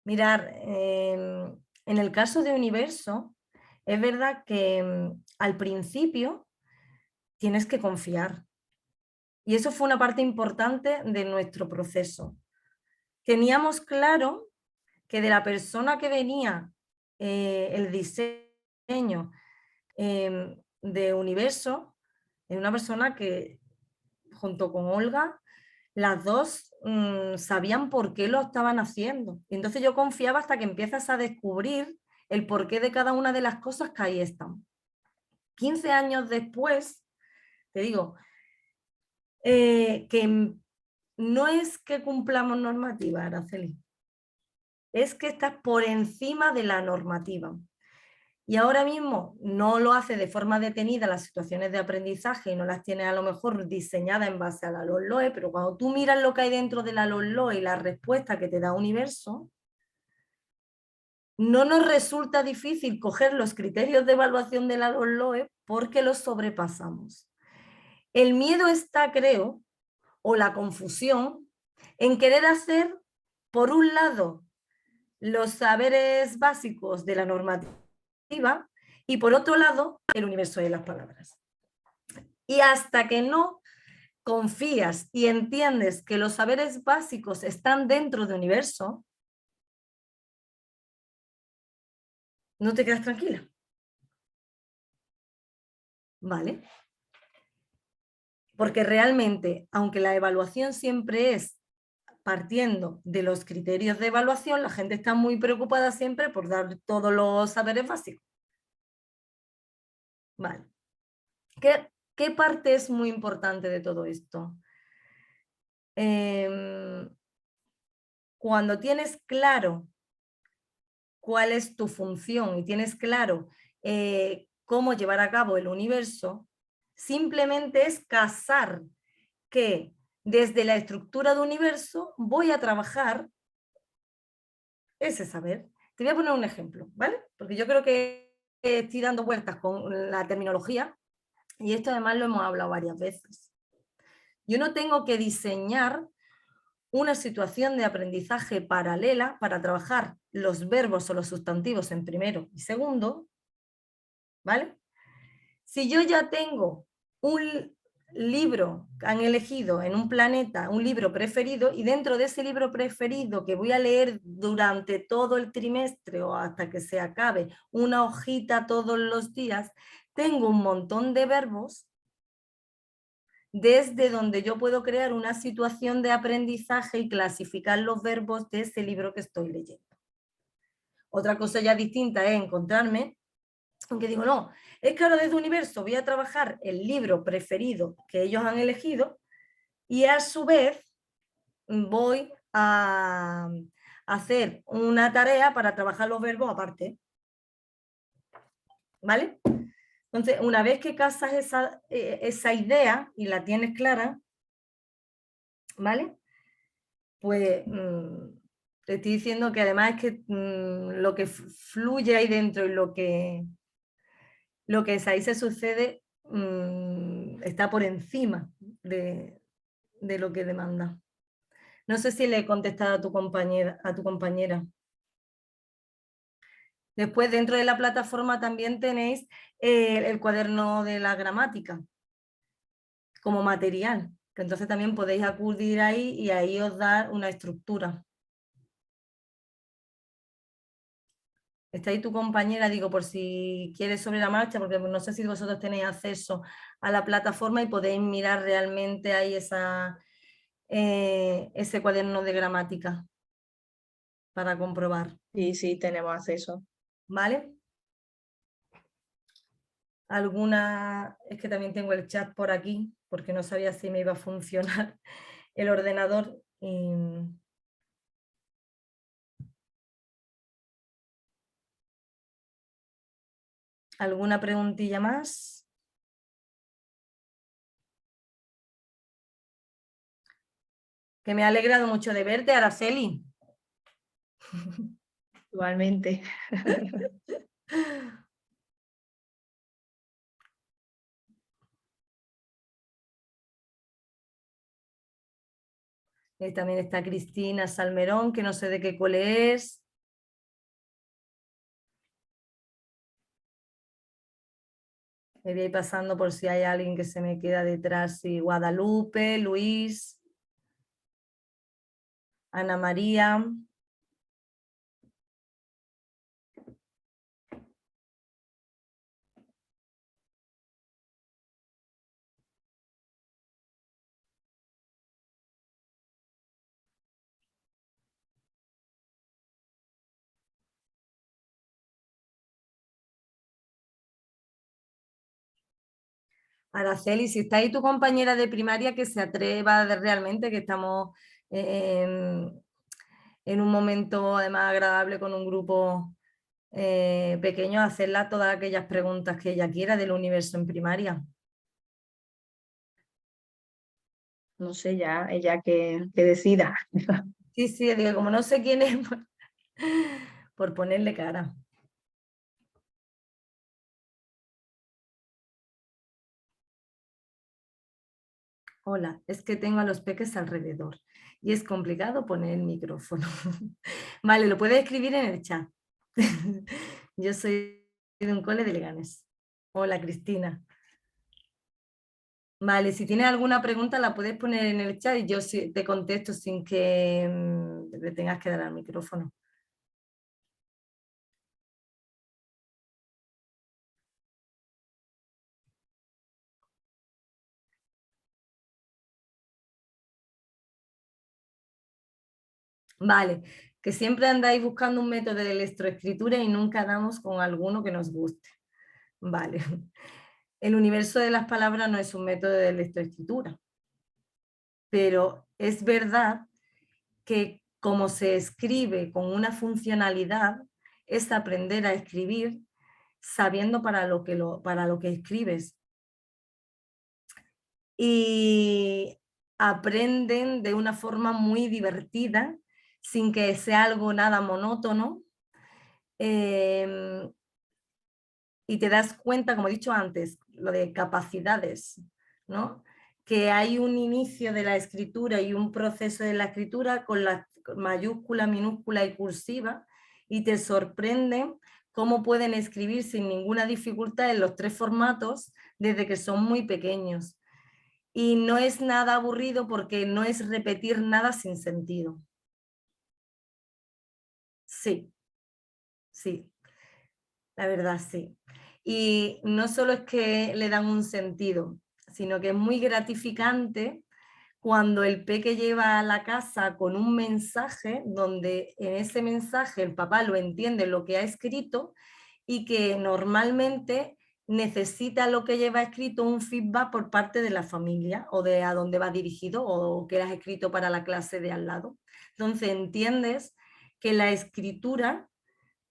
Mirar, en el caso de Universo, es verdad que al principio tienes que confiar. Y eso fue una parte importante de nuestro proceso. Teníamos claro que de la persona que venía el diseño de Universo, era una persona que junto con Olga, las dos sabían por qué lo estaban haciendo. Y entonces yo confiaba hasta que empiezas a descubrir el porqué de cada una de las cosas que ahí están. 15 años después, te digo, que no es que cumplamos normativa, Araceli, es que estás por encima de la normativa. Y ahora mismo no lo hace de forma detenida las situaciones de aprendizaje y no las tiene a lo mejor diseñadas en base a la LOMLOE, pero cuando tú miras lo que hay dentro de la LOMLOE y la respuesta que te da Universo, no nos resulta difícil coger los criterios de evaluación de la LOMLOE porque los sobrepasamos. El miedo está, creo, o la confusión, en querer hacer, por un lado, los saberes básicos de la normativa y por otro lado, el universo de las palabras. Y hasta que no confías y entiendes que los saberes básicos están dentro del universo, no te quedas tranquila. ¿Vale? Porque realmente, aunque la evaluación siempre es partiendo de los criterios de evaluación, la gente está muy preocupada siempre por dar todos los saberes básicos. Vale. ¿Qué parte es muy importante de todo esto? Cuando tienes claro cuál es tu función y tienes claro cómo llevar a cabo el universo, simplemente es casar que desde la estructura de universo voy a trabajar ese saber. Te voy a poner un ejemplo, ¿vale? Porque yo creo que estoy dando vueltas con la terminología y esto además lo hemos hablado varias veces. Yo no tengo que diseñar una situación de aprendizaje paralela para trabajar los verbos o los sustantivos en primero y segundo, ¿vale? Si yo ya tengo un libro que han elegido en un planeta, un libro preferido, y dentro de ese libro preferido que voy a leer durante todo el trimestre o hasta que se acabe, una hojita todos los días, tengo un montón de verbos desde donde yo puedo crear una situación de aprendizaje y clasificar los verbos de ese libro que estoy leyendo. Otra cosa ya distinta es encontrarme, aunque digo, no, es que ahora desde Universo voy a trabajar el libro preferido que ellos han elegido y a su vez voy a hacer una tarea para trabajar los verbos aparte. ¿Vale? Entonces, una vez que casas esa idea y la tienes clara, ¿vale? Pues te estoy diciendo que además es que lo que fluye ahí dentro y lo que ahí se sucede está por encima de lo que demanda. No sé si le he contestado a tu compañera. Después, dentro de la plataforma también tenéis el cuaderno de la gramática como material, que entonces también podéis acudir ahí y ahí os da una estructura. Está ahí tu compañera, digo, por si quieres sobre la marcha, porque no sé si vosotros tenéis acceso a la plataforma y podéis mirar realmente ahí ese cuaderno de gramática para comprobar. Sí, tenemos acceso. ¿Vale? Es que también tengo el chat por aquí, porque no sabía si me iba a funcionar el ordenador. ¿Alguna preguntilla más? Que me ha alegrado mucho de verte, Araceli. Igualmente. También está Cristina Salmerón, que no sé de qué cole es. Me voy a ir pasando por si hay alguien que se me queda detrás. Sí, Guadalupe, Luis, Ana María. Araceli, si está ahí tu compañera de primaria que se atreva realmente, que estamos en un momento además agradable con un grupo pequeño, a hacerla todas aquellas preguntas que ella quiera del universo en primaria. No sé ya, ella que decida. Sí, sí, digo, como no sé quién es, por ponerle cara. Hola, es que tengo a los peques alrededor y es complicado poner el micrófono. Vale, lo puedes escribir en el chat. Yo soy de un cole de Leganés. Hola, Cristina. Vale, si tienes alguna pregunta la puedes poner en el chat y yo te contesto sin que le tengas que dar al micrófono. Vale, que siempre andáis buscando un método de electroescritura y nunca damos con alguno que nos guste. Vale. el universo de las palabras no es un método de lectoescritura, pero es verdad que como se escribe con una funcionalidad, es aprender a escribir sabiendo para lo que escribes. Y aprenden de una forma muy divertida, sin que sea algo nada monótono. Y te das cuenta, como he dicho antes, lo de capacidades, ¿no? Que hay un inicio de la escritura y un proceso de la escritura con la mayúscula, minúscula y cursiva, y te sorprenden cómo pueden escribir sin ninguna dificultad en los 3 formatos desde que son muy pequeños. Y no es nada aburrido porque no es repetir nada sin sentido. Sí, sí, la verdad sí. Y no solo es que le dan un sentido, sino que es muy gratificante cuando el peque lleva a la casa con un mensaje donde en ese mensaje el papá lo entiende lo que ha escrito y que normalmente necesita lo que lleva escrito un feedback por parte de la familia o de a dónde va dirigido o que has escrito para la clase de al lado. Entonces entiendes que la escritura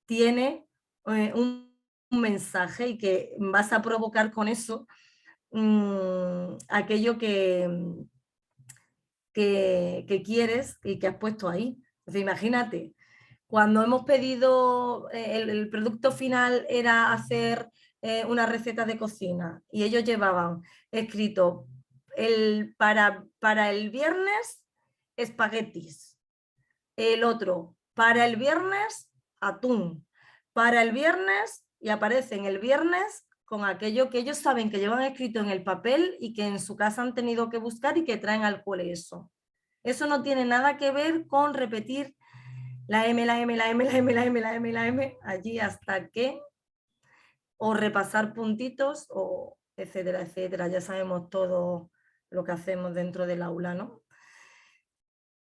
tiene un mensaje y que vas a provocar con eso aquello que quieres y que has puesto ahí. Entonces, imagínate, cuando hemos pedido, el producto final era hacer una receta de cocina y ellos llevaban escrito para el viernes espaguetis, el otro para el viernes atún, para el viernes y aparecen el viernes con aquello que ellos saben que llevan escrito en el papel y que en su casa han tenido que buscar y que traen al cole eso. Eso no tiene nada que ver con repetir la M, la M, la M, la M, la M, la M, la M, allí hasta que, o repasar puntitos, o etcétera, etcétera. Ya sabemos todo lo que hacemos dentro del aula, ¿no?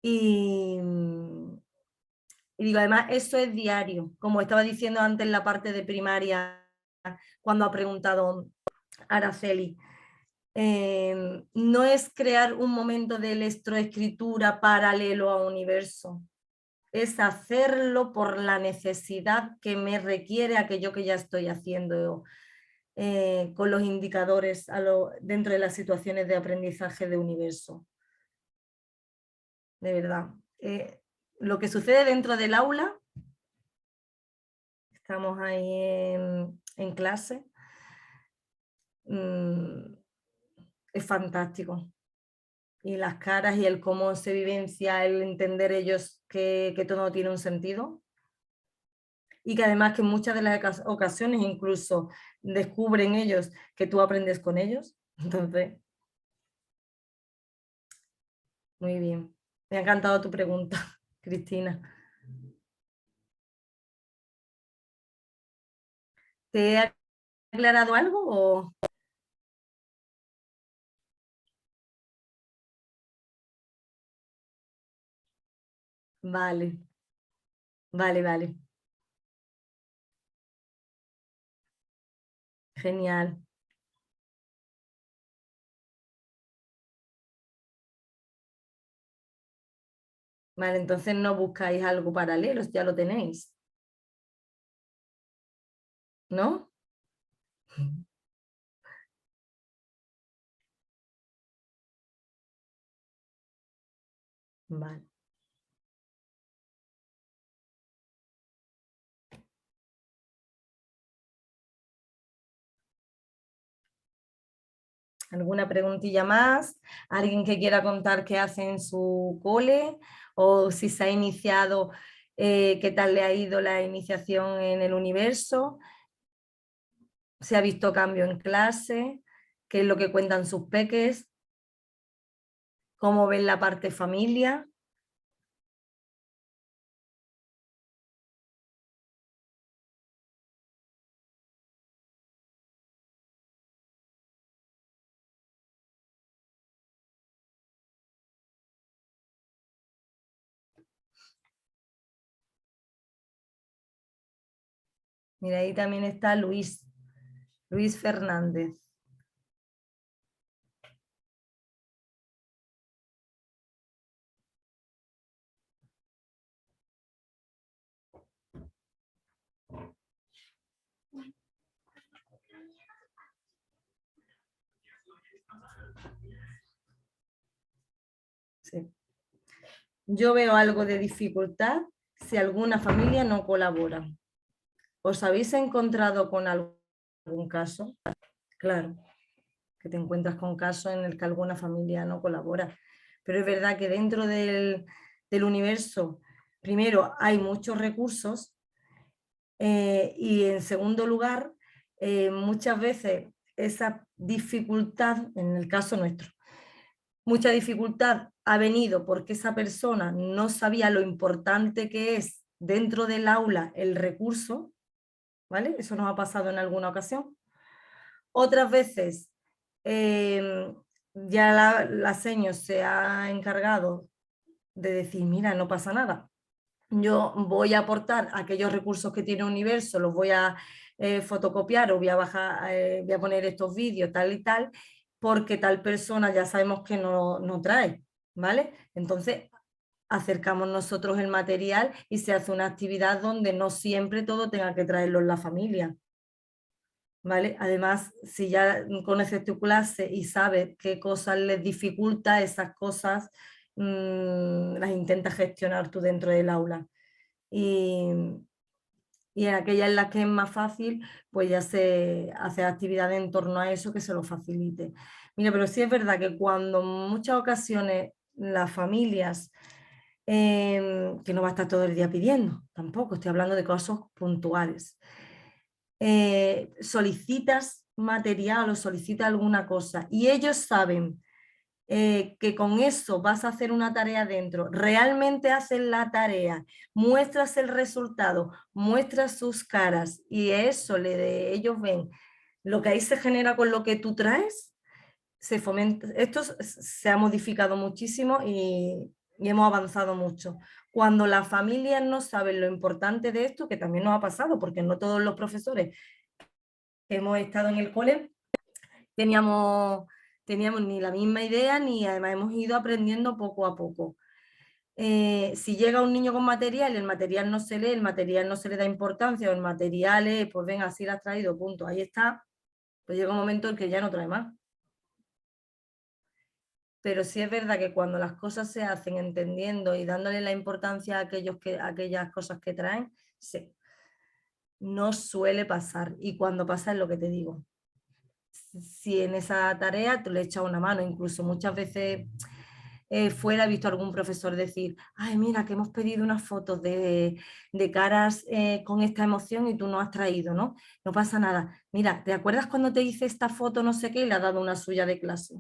Y digo, además, eso es diario. Como estaba diciendo antes en la parte de primaria, cuando ha preguntado Araceli, no es crear un momento de electroescritura paralelo a universo, es hacerlo por la necesidad que me requiere aquello que ya estoy haciendo con los indicadores dentro de las situaciones de aprendizaje de universo. De verdad. Lo que sucede dentro del aula, estamos ahí en clase, es fantástico. Y las caras y el cómo se vivencia, el entender ellos que todo tiene un sentido. Y que además que en muchas de las ocasiones incluso descubren ellos que tú aprendes con ellos. Entonces, muy bien. Me ha encantado tu pregunta, Cristina. ¿Te he aclarado algo o...? Vale, vale, vale. Genial. Vale, entonces no buscáis algo paralelo, ya lo tenéis, ¿no? Vale. ¿Alguna preguntilla más? ¿Alguien que quiera contar qué hace en su cole? ¿O si se ha iniciado, qué tal le ha ido la iniciación en el universo? ¿Se ha visto cambio en clase? ¿Qué es lo que cuentan sus peques? ¿Cómo ven la parte familia? Mira, ahí también está Luis Fernández. sí. Yo veo algo de dificultad si alguna familia no colabora. ¿Os habéis encontrado con algún caso? Claro, que te encuentras con casos en el que alguna familia no colabora. Pero es verdad que dentro del universo, primero, hay muchos recursos y en segundo lugar, muchas veces esa dificultad, en el caso nuestro, mucha dificultad ha venido porque esa persona no sabía lo importante que es dentro del aula el recurso, ¿vale? Eso nos ha pasado en alguna ocasión. Otras veces ya la seño se ha encargado de decir, mira, no pasa nada. Yo voy a aportar aquellos recursos que tiene Universo, los voy a fotocopiar o voy a bajar, voy a poner estos vídeos, tal y tal, porque tal persona ya sabemos que no trae, ¿vale? Entonces acercamos nosotros el material y se hace una actividad donde no siempre todo tenga que traerlo en la familia. ¿Vale? Además, si ya conoces tu clase y sabes qué cosas les dificulta, esas cosas las intentas gestionar tú dentro del aula. Y en aquellas en las que es más fácil, pues ya se hace actividades en torno a eso que se lo facilite. Mira, pero sí es verdad que cuando en muchas ocasiones las familias, que no va a estar todo el día pidiendo, tampoco, estoy hablando de casos puntuales, solicitas material o solicitas alguna cosa y ellos saben que con eso vas a hacer una tarea dentro, realmente hacen la tarea, muestras el resultado, muestras sus caras y eso ellos ven lo que ahí se genera con lo que tú traes, se fomenta. Esto se ha modificado muchísimo y hemos avanzado mucho. Cuando las familias no saben lo importante de esto, que también nos ha pasado, porque no todos los profesores que hemos estado en el cole teníamos ni la misma idea, ni además hemos ido aprendiendo poco a poco. Si llega un niño con material, el material no se lee, el material no se le da importancia, o el material es, pues venga, así lo has traído, punto, ahí está, pues llega un momento en que ya no trae más. Pero sí es verdad que cuando las cosas se hacen entendiendo y dándole la importancia a, aquellas cosas que traen, sí, no suele pasar. Y cuando pasa es lo que te digo. Si en esa tarea te le echas una mano, incluso muchas veces fuera he visto algún profesor decir, ay, mira, que hemos pedido unas fotos de caras con esta emoción y tú no has traído, ¿no? No pasa nada. Mira, ¿te acuerdas cuando te hice esta foto no sé qué y le has dado una suya de clase?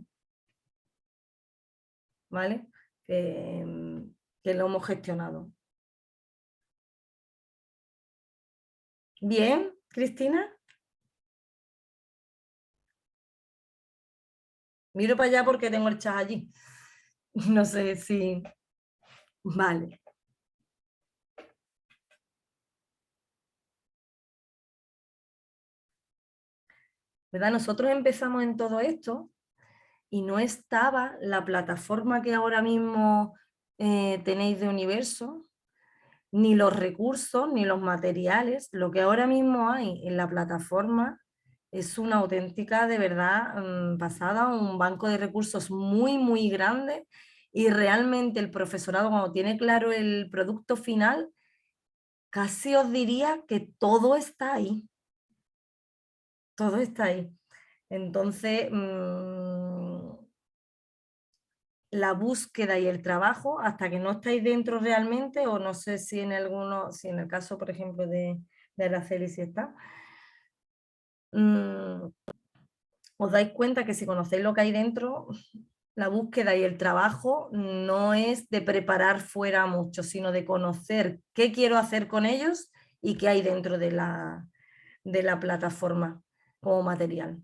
¿Vale? Que lo hemos gestionado. Bien, Cristina. Miro para allá porque tengo el chat allí. No sé si... Vale. ¿Verdad? Nosotros empezamos en todo esto y no estaba la plataforma que ahora mismo tenéis de Universo, ni los recursos, ni los materiales. Lo que ahora mismo hay en la plataforma es una auténtica, de verdad, pasada, un banco de recursos muy, muy grande y realmente el profesorado, cuando tiene claro el producto final, casi os diría que todo está ahí. Todo está ahí. Entonces, la búsqueda y el trabajo, hasta que no estáis dentro realmente, o no sé si en si en el caso, por ejemplo, de Araceli, si está, os dais cuenta que si conocéis lo que hay dentro, la búsqueda y el trabajo no es de preparar fuera mucho, sino de conocer qué quiero hacer con ellos y qué hay dentro de la plataforma como material.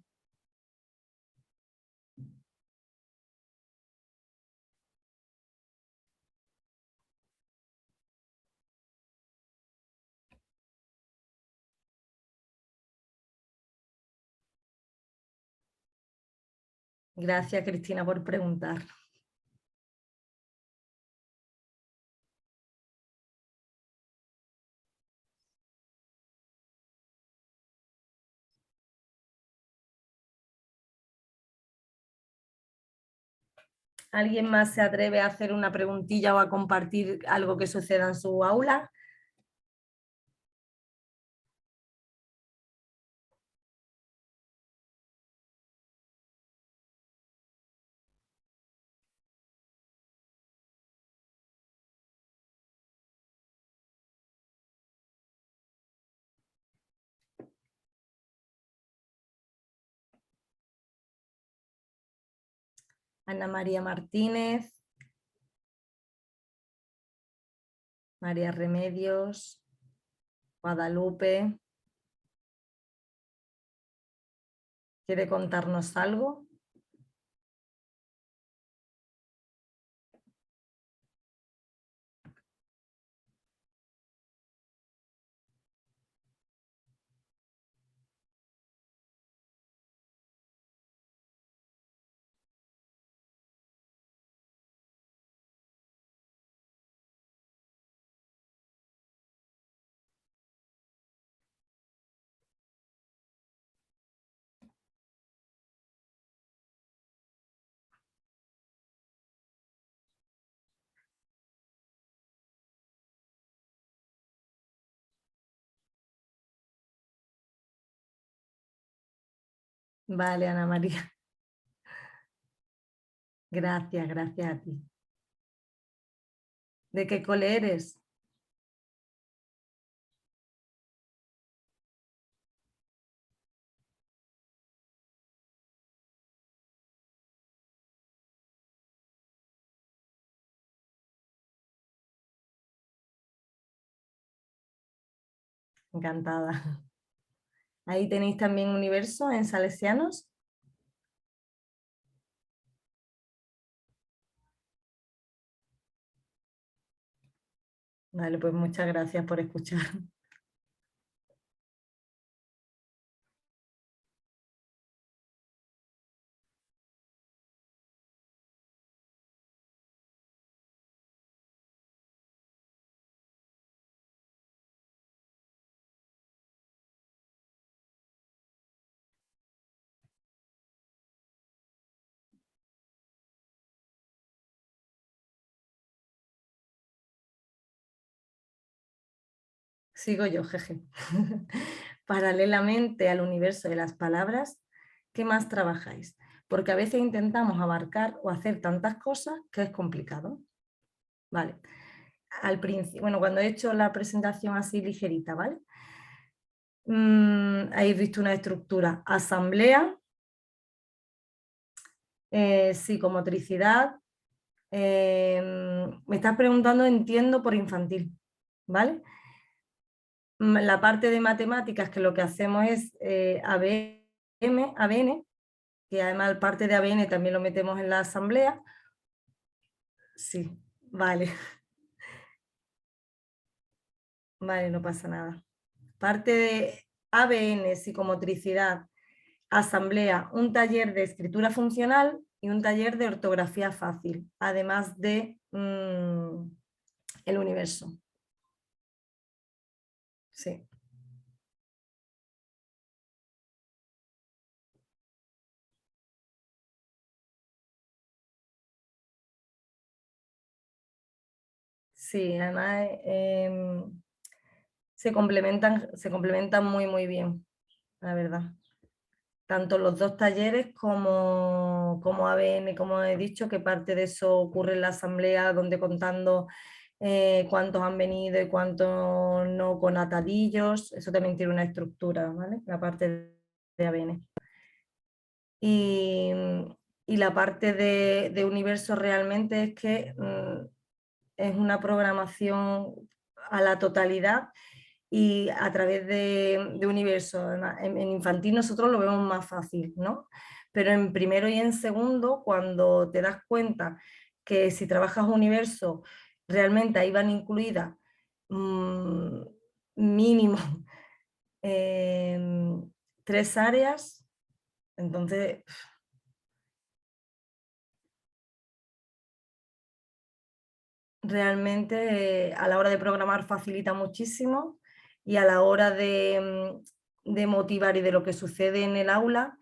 Gracias, Cristina, por preguntar. ¿Alguien más se atreve a hacer una preguntilla o a compartir algo que suceda en su aula? Ana María Martínez, María Remedios, Guadalupe. ¿Quiere contarnos algo? Vale, Ana María. Gracias, gracias a ti. ¿De qué cole eres? Encantada. Ahí tenéis también Universo en Salesianos. Vale, pues muchas gracias por escuchar. Sigo yo, jeje. Paralelamente al universo de las palabras, ¿qué más trabajáis? Porque a veces intentamos abarcar o hacer tantas cosas que es complicado. Vale. Al principio, bueno, cuando he hecho la presentación así ligerita, ¿vale? Habéis visto una estructura: asamblea, psicomotricidad. Me estás preguntando, entiendo, por infantil, ¿vale? La parte de matemáticas, que lo que hacemos es ABN, que además parte de ABN también lo metemos en la asamblea. Sí, vale, vale, no pasa nada. Parte de ABN, psicomotricidad, asamblea, un taller de escritura funcional y un taller de ortografía fácil, además de el universo. Sí. Sí, además se complementan muy, muy bien, la verdad. Tanto los dos talleres como ABN, como he dicho, que parte de eso ocurre en la asamblea, donde contando cuántos han venido y cuántos no, con atadillos, eso también tiene una estructura, ¿vale? La parte de ABN. Y, y la parte de universo realmente es que es una programación a la totalidad y a través de universo. En infantil nosotros lo vemos más fácil, ¿no? Pero en primero y en segundo, cuando te das cuenta que si trabajas universo, realmente ahí van incluidas mínimo 3 áreas, entonces realmente a la hora de programar facilita muchísimo, y a la hora de motivar y de lo que sucede en el aula,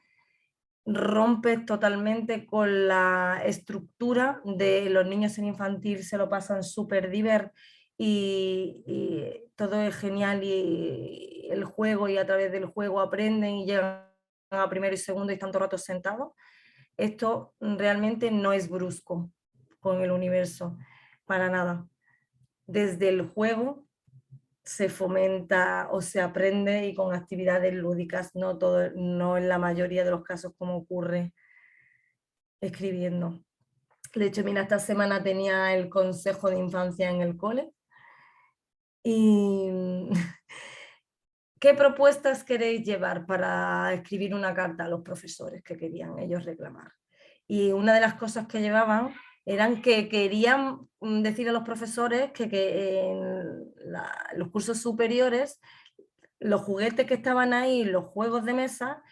rompes totalmente con la estructura de los niños en infantil, se lo pasan súper divertido y todo es genial y el juego y a través del juego aprenden y llegan a primero y segundo y están todo el rato sentados. Esto realmente no es brusco con el universo, para nada. Desde el juego se fomenta o se aprende y con actividades lúdicas, no, todo, no en la mayoría de los casos como ocurre escribiendo. De hecho, mira, esta semana tenía el consejo de infancia en el cole y ¿qué propuestas queréis llevar para escribir una carta a los profesores que querían ellos reclamar? Y una de las cosas que llevaban eran que querían decir a los profesores que en los cursos superiores los juguetes que estaban ahí, los juegos de mesa,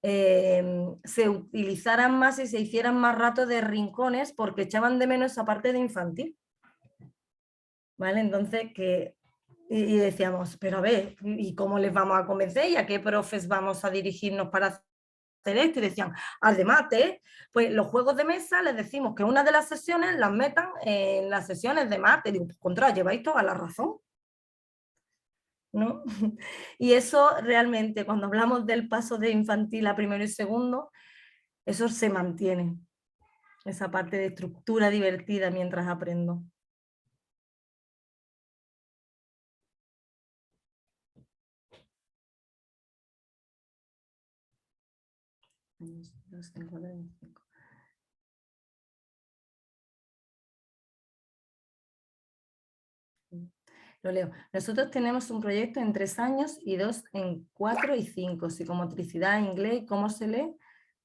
se utilizaran más y se hicieran más rato de rincones porque echaban de menos esa parte de infantil. ¿Vale? Entonces, y decíamos, pero a ver, ¿y cómo les vamos a convencer? ¿Y a qué profes vamos a dirigirnos para hacer esto? Y decían, además de, pues los juegos de mesa les decimos que una de las sesiones las metan en las sesiones de mate. Digo, pues contra, lleváis toda la razón, ¿no? Y eso realmente, cuando hablamos del paso de infantil a primero y segundo, eso se mantiene, esa parte de estructura divertida mientras aprendo. Lo leo. Nosotros tenemos un proyecto en 3 años y 2 en 4 y 5, psicomotricidad, inglés y cómo se lee,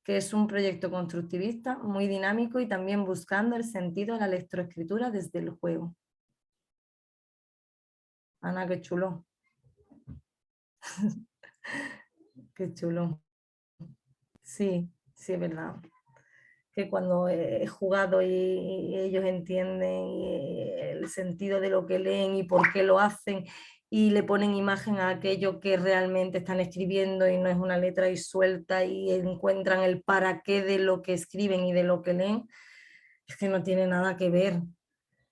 que es un proyecto constructivista muy dinámico y también buscando el sentido de la lectoescritura desde el juego. Ana, qué chulo. Qué chulo. Sí, sí, es verdad. Que cuando he jugado y ellos entienden el sentido de lo que leen y por qué lo hacen y le ponen imagen a aquello que realmente están escribiendo y no es una letra y suelta y encuentran el para qué de lo que escriben y de lo que leen, es que no tiene nada que ver.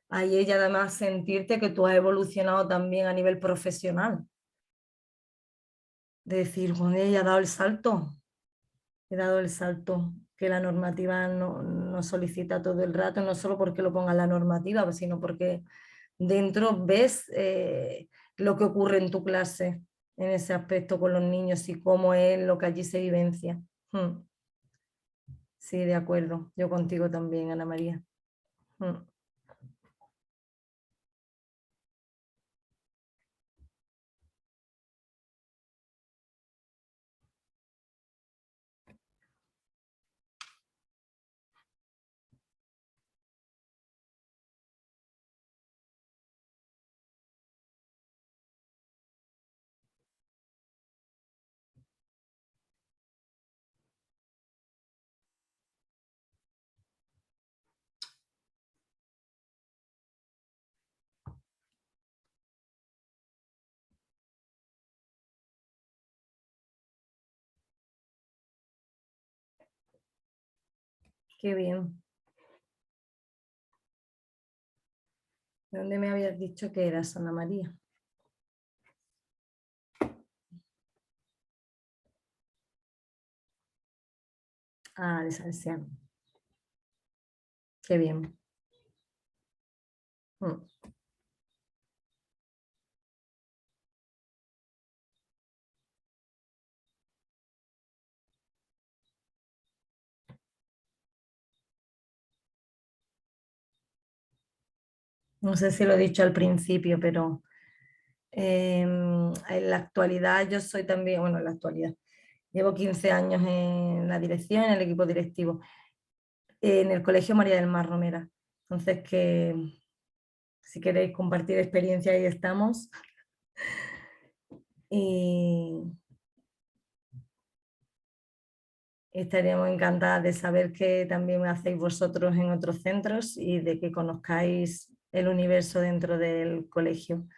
Ahí ella además sentirte que tú has evolucionado también a nivel profesional. De decir, bueno, ella ha dado el salto, he dado el salto que la normativa no solicita todo el rato, no solo porque lo ponga en la normativa, sino porque dentro ves lo que ocurre en tu clase en ese aspecto con los niños y cómo es lo que allí se vivencia. Sí, de acuerdo. Yo contigo también, Ana María. Qué bien. ¿De dónde me habías dicho que eras, Ana María? Ah, de Salesiano. Qué bien. No sé si lo he dicho al principio, pero en la actualidad yo soy también, bueno, en la actualidad, llevo 15 años en la dirección, en el equipo directivo, en el Colegio María del Mar Romera. Entonces, que si queréis compartir experiencia, ahí estamos. Y estaríamos encantadas de saber qué también hacéis vosotros en otros centros y de que conozcáis el universo dentro del colegio.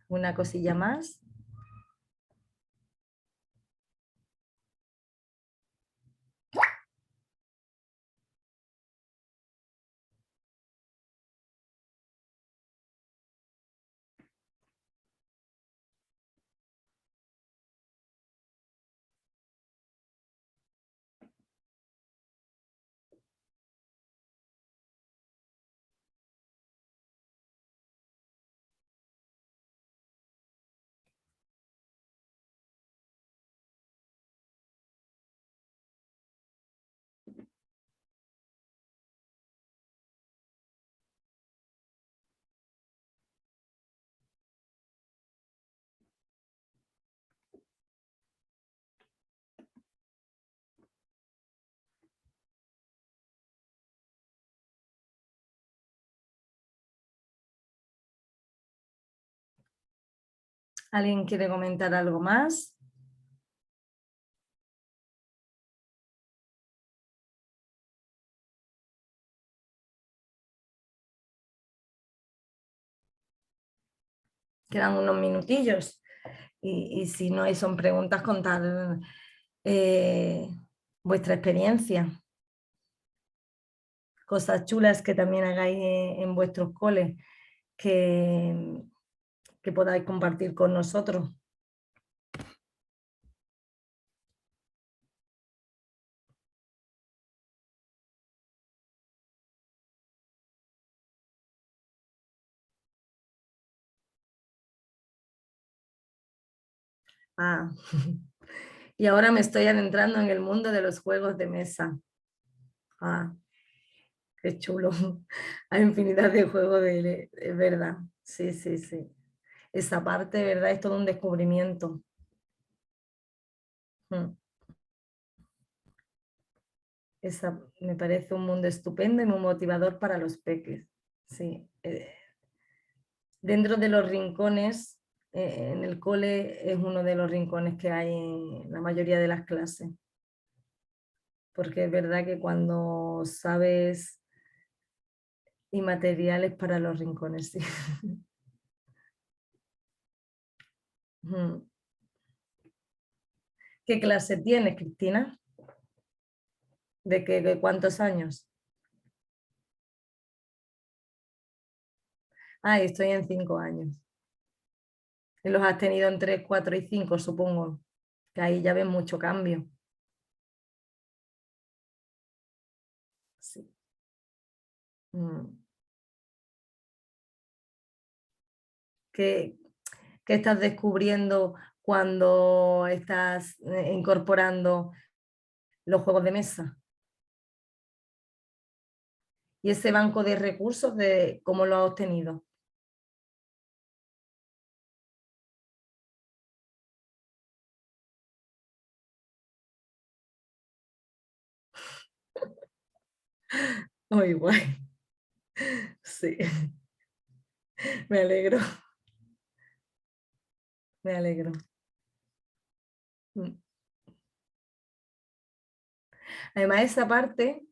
Una cosilla más. ¿Alguien quiere comentar algo más? Quedan unos minutillos y si no son preguntas, contar vuestra experiencia. Cosas chulas que también hagáis en vuestros coles que podáis compartir con nosotros. Ah, y ahora me estoy adentrando en el mundo de los juegos de mesa. Ah, qué chulo. Hay infinidad de juegos es verdad. Sí, sí, sí. Esa parte, ¿verdad? Es todo un descubrimiento. Mm. Me parece un mundo estupendo y muy motivador para los peques. Sí. Dentro de los rincones, en el cole es uno de los rincones que hay en la mayoría de las clases. Porque es verdad que cuando sabes y materiales para los rincones, sí. ¿Qué clase tienes, Cristina? ¿De cuántos años? Ah, estoy en 5 años. Y los has tenido en 3, 4 y 5, supongo. Que ahí ya ves mucho cambio. Sí. Mm. ¿Qué, qué estás descubriendo cuando estás incorporando los juegos de mesa? ¿Y ese banco de recursos, cómo lo has obtenido? Muy guay. Sí, me alegro, me alegro. Mm. Además, esa parte,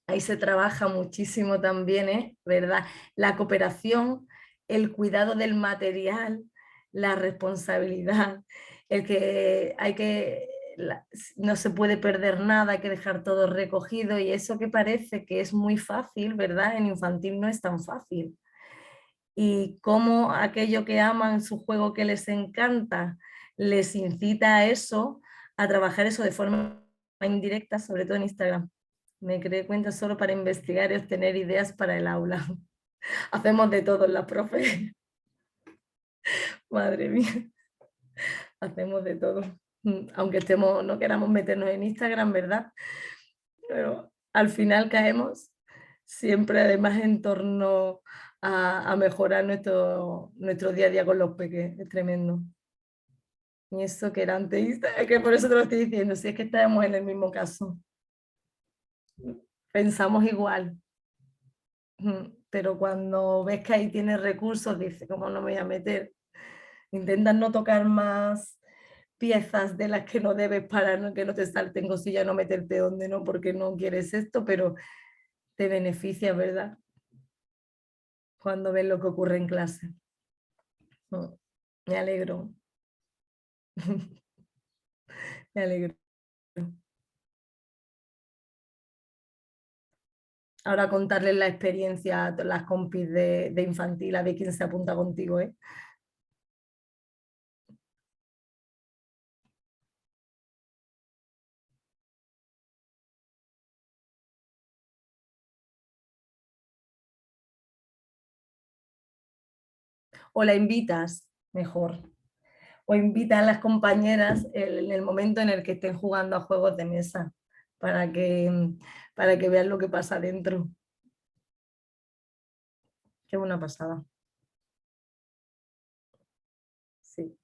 ahí se trabaja muchísimo también, ¿verdad? La cooperación, el cuidado del material, la responsabilidad, el que hay que, no se puede perder nada, hay que dejar todo recogido y eso que parece que es muy fácil, ¿verdad? En infantil no es tan fácil. Y cómo aquello que aman, su juego que les encanta, les incita a eso, a trabajar eso de forma indirecta, sobre todo en Instagram. Me creé cuenta solo para investigar y obtener ideas para el aula. Hacemos de todo las profes. Madre mía, hacemos de todo. Aunque no queramos meternos en Instagram, ¿verdad? Pero al final caemos siempre además en torno a mejorar nuestro día a día con los peques. Es tremendo. Y eso que era antes, es que por eso te lo estoy diciendo, si es que estamos en el mismo caso. Pensamos igual. Pero cuando ves que ahí tienes recursos, dices, ¿cómo no me voy a meter? Intentas no tocar más piezas de las que no debes para que no te salten cosillas, no meterte donde no, porque no quieres esto, pero te beneficia, ¿verdad? Cuando ves lo que ocurre en clase. Me alegro. Me alegro. Ahora contarles la experiencia a todas las compis de infantil, a ver quién se apunta contigo, ¿eh? O la invitas, mejor. O invita a las compañeras en el momento en el que estén jugando a juegos de mesa para para que vean lo que pasa dentro. Qué buena pasada. Sí.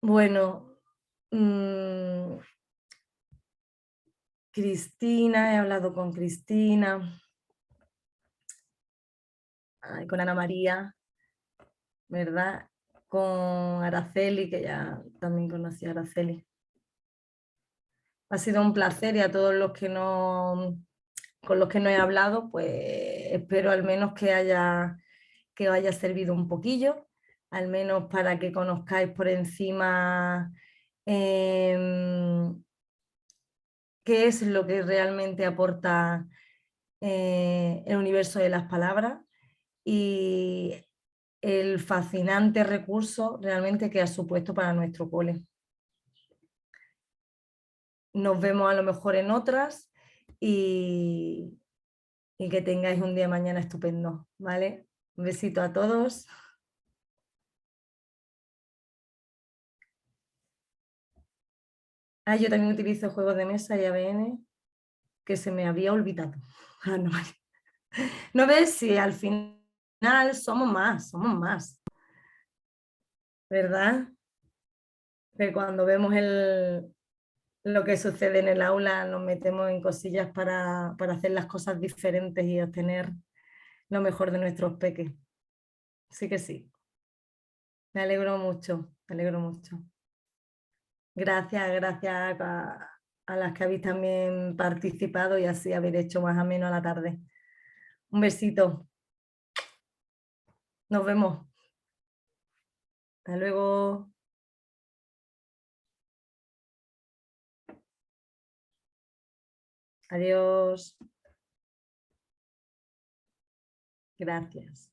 Bueno, Cristina, he hablado con Cristina, con Ana María, ¿verdad? Con Araceli, que ya también conocí a Araceli. Ha sido un placer y a todos los que no, con los que no he hablado, pues espero al menos que os haya servido un poquillo, al menos para que conozcáis por encima qué es lo que realmente aporta el universo de las palabras y el fascinante recurso realmente que ha supuesto para nuestro cole. Nos vemos a lo mejor en otras y que tengáis un día mañana estupendo, ¿vale? Un besito a todos. Yo también utilizo juegos de mesa y ABN que se me había olvidado. No, no ves si al final somos más, ¿verdad? Que cuando vemos lo que sucede en el aula nos metemos en cosillas para hacer las cosas diferentes y obtener lo mejor de nuestros peques. Sí que sí. Me alegro mucho, me alegro mucho. Gracias a las que habéis también participado y así haber hecho más ameno a la tarde. Un besito. Nos vemos. Hasta luego. Adiós. Gracias.